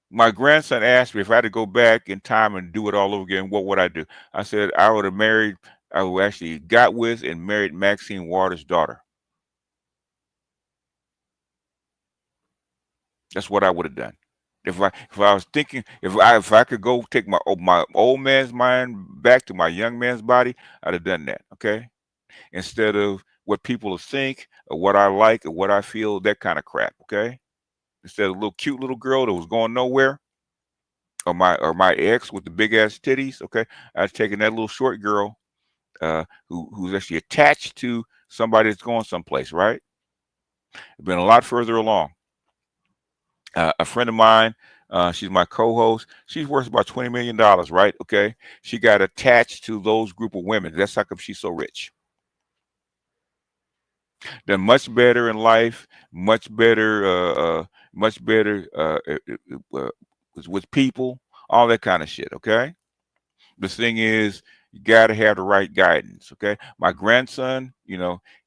my grandson asked me if I had to go back in time and do it all over again, what would I do? I said I would have married. I would actually got with and married Maxine Waters' daughter. That's what I would have done. If I was thinking, if I could go take my old man's mind back to my young man's body, I'd have done that. Okay, instead of what people think or what I like or what I feel, that kind of crap. Okay, instead of a little cute little girl that was going nowhere, or my ex with the big ass titties. Okay, I'd taken that little short girl who's actually attached to somebody that's going someplace. Right, been a lot further along. A friend of mine, she's my co-host. She's worth about $20 million, right? Okay. She got attached to those group of women. That's how come she's so rich. They're much better in life, much better with people, all that kind of shit. Okay. The thing is, you got to have the right guidance. Okay. My grandson,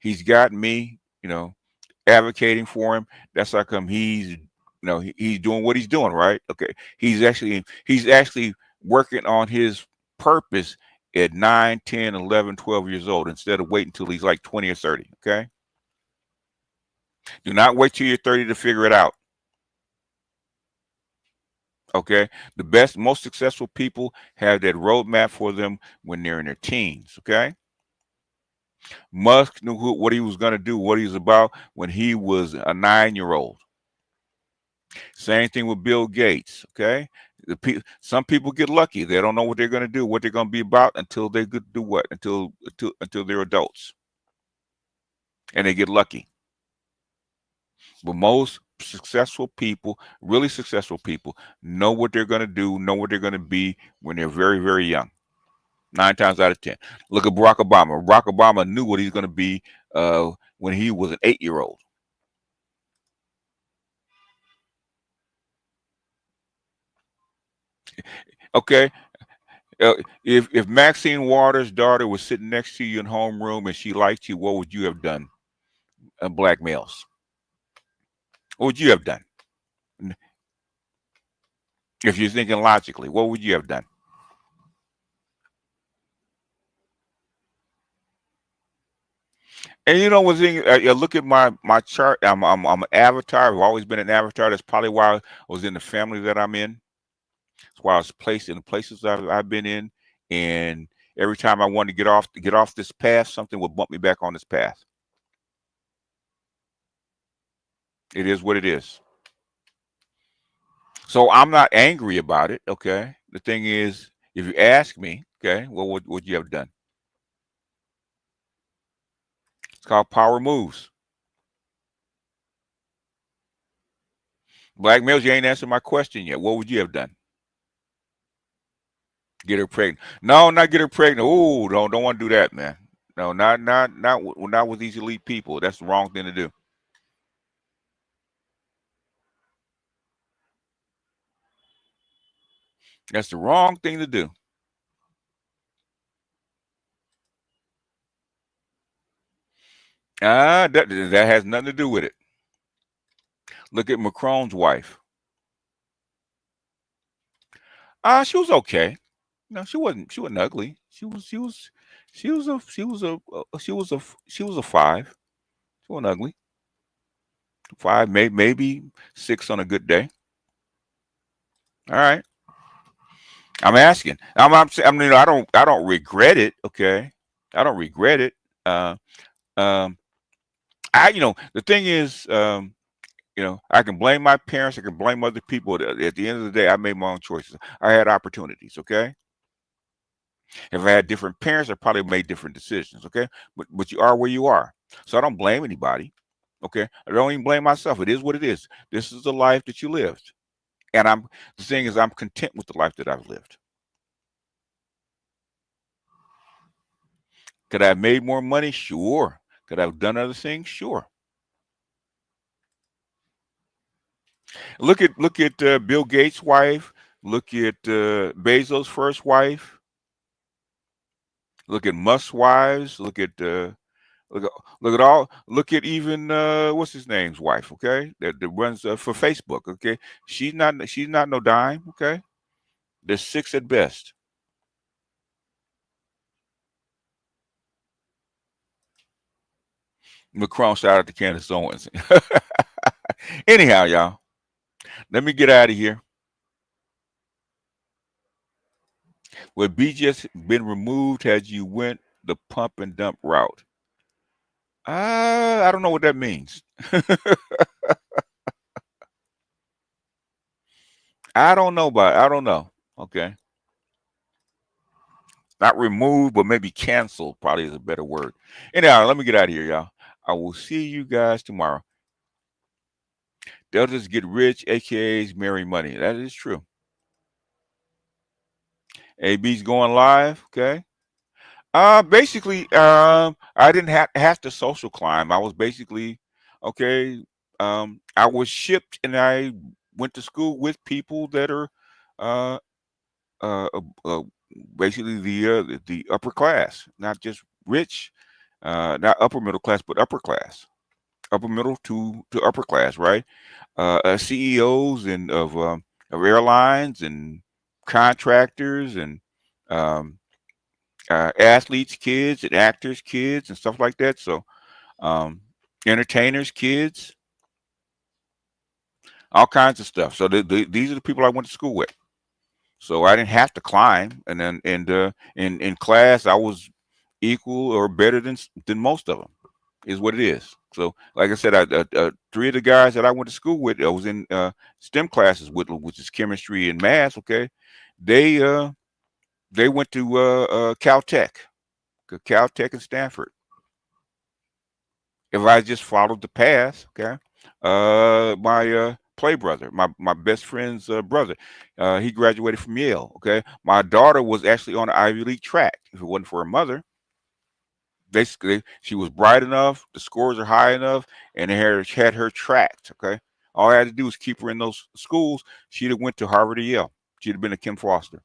he's got me, advocating for him. That's how come he's doing what he's doing, right? Okay. He's actually working on his purpose at 9, 10, 11, 12 years old instead of waiting until he's like 20 or 30. Okay. Do not wait till you're 30 to figure it out. Okay. The most successful people have that roadmap for them when they're in their teens. Okay. Musk knew what he was going to do, what he was about when he was a 9-year-old. Same thing with Bill Gates. Okay, some people get lucky; they don't know what they're going to do, what they're going to be about until they do what? Until they're adults, and they get lucky. But most successful people, really successful people, know what they're going to do, know what they're going to be when they're very, very young. 9 times out of 10. Look at Barack Obama. Barack Obama knew what he's going to be when he was an 8-year-old. Okay. If Maxine Waters' daughter was sitting next to you in homeroom and she liked you, what would you have done? Black males. What would you have done? If you're thinking logically, what would you have done? And you know what's in? Look at my chart. I'm an avatar. I've always been an avatar. That's probably why I was in the family that I'm in. That's why I was placed in the places I've been in. And every time I wanted to get off this path, something would bump me back on this path. It is what it is. So I'm not angry about it. Okay. The thing is, if you ask me, okay, what would you have done? It's called power moves. Black males, you ain't answered my question yet. What would you have done? Get her pregnant? No, not get her pregnant. Oh, don't want to do that, man. No, not with these elite people. That's the wrong thing to do. That's the wrong thing to do. That has nothing to do with it. Look at Macron's wife. She was okay. No, she wasn't ugly. She was a 5. She wasn't ugly. 5, maybe 6 on a good day. All right. I'm asking. I mean, I don't regret it. Okay, I don't regret it. The thing is, I can blame my parents. I can blame other people. At the end of the day, I made my own choices. I had opportunities. Okay. If I had different parents, I probably made different decisions. Okay. But you are where you are. So I don't blame anybody. Okay. I don't even blame myself. It is what it is. This is the life that you lived. And the thing is, I'm content with the life that I've lived. Could I have made more money? Sure. Could I have done other things? Sure. Look at Bill Gates' wife. Look at Bezos' first wife. Look at Musk's wives. Look at even what's his name's wife. Okay, that runs for Facebook. Okay, she's not no dime. Okay, they're 6 at best. Macron shout out to Candace Owens. Anyhow, y'all, let me get out of here. Well, BGS been removed as you went the pump and dump route. I don't know what that means. I don't know. Okay. Not removed, but maybe canceled probably is a better word. Anyhow, let me get out of here, y'all. I will see you guys tomorrow. They'll just get rich, AKAs marry money. That is true. AB's going live. Okay. Basically, I didn't have to social climb. I was basically, okay. I was shipped and I went to school with people that are, basically the upper class, not just rich, not upper middle class, but upper class, upper middle to upper class, right? CEOs and of airlines and contractors and athletes' kids and actors' kids and stuff like that. So, entertainers' kids, all kinds of stuff. So these are the people I went to school with. So I didn't have to climb, and then in class I was equal or better than most of them. Is what it is. So, like I said, 3 of the guys that I went to school with, I was in STEM classes with, which is chemistry and math. Okay, they went to Caltech and Stanford. If I just followed the path, okay, My play brother, my best friend's brother. He graduated from Yale. Okay, my daughter was actually on the Ivy League track. If it wasn't for her mother, basically she was bright enough, the scores are high enough, and they had her tracked. Okay, all I had to do was keep her in those schools. She'd have went to Harvard or Yale. She'd have been a Kim Foster.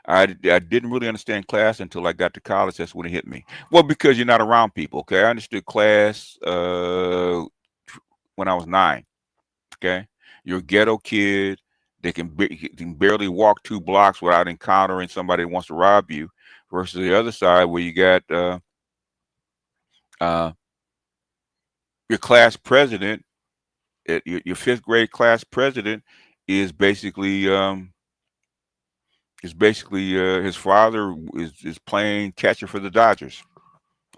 I didn't really understand class until I got to college. That's when it hit me. Well, because you're not around people. Okay, I understood class when I was 9. Okay, you're a ghetto kid. They can barely walk 2 blocks without encountering somebody that wants to rob you. Versus the other side where you got your class president. Your 5th grade class president is basically his father is playing catcher for the Dodgers.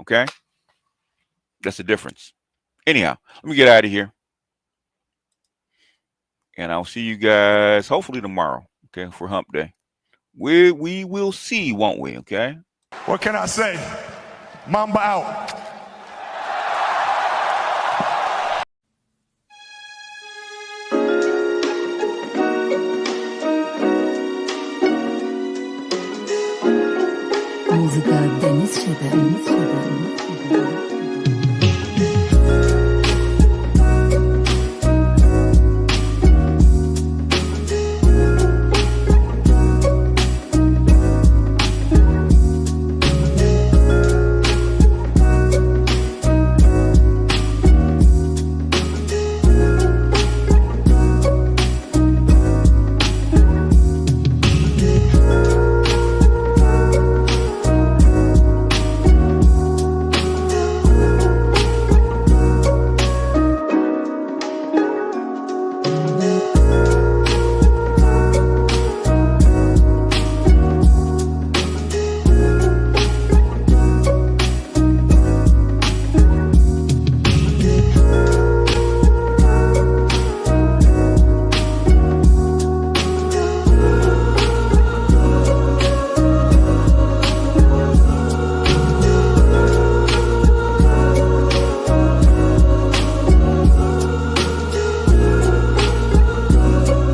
Okay, that's the difference. Anyhow, let me get out of here, and I'll see you guys hopefully tomorrow. Okay, for Hump Day. We will see, won't we? Okay. What can I say? Mamba out. Muzyka Denis 7.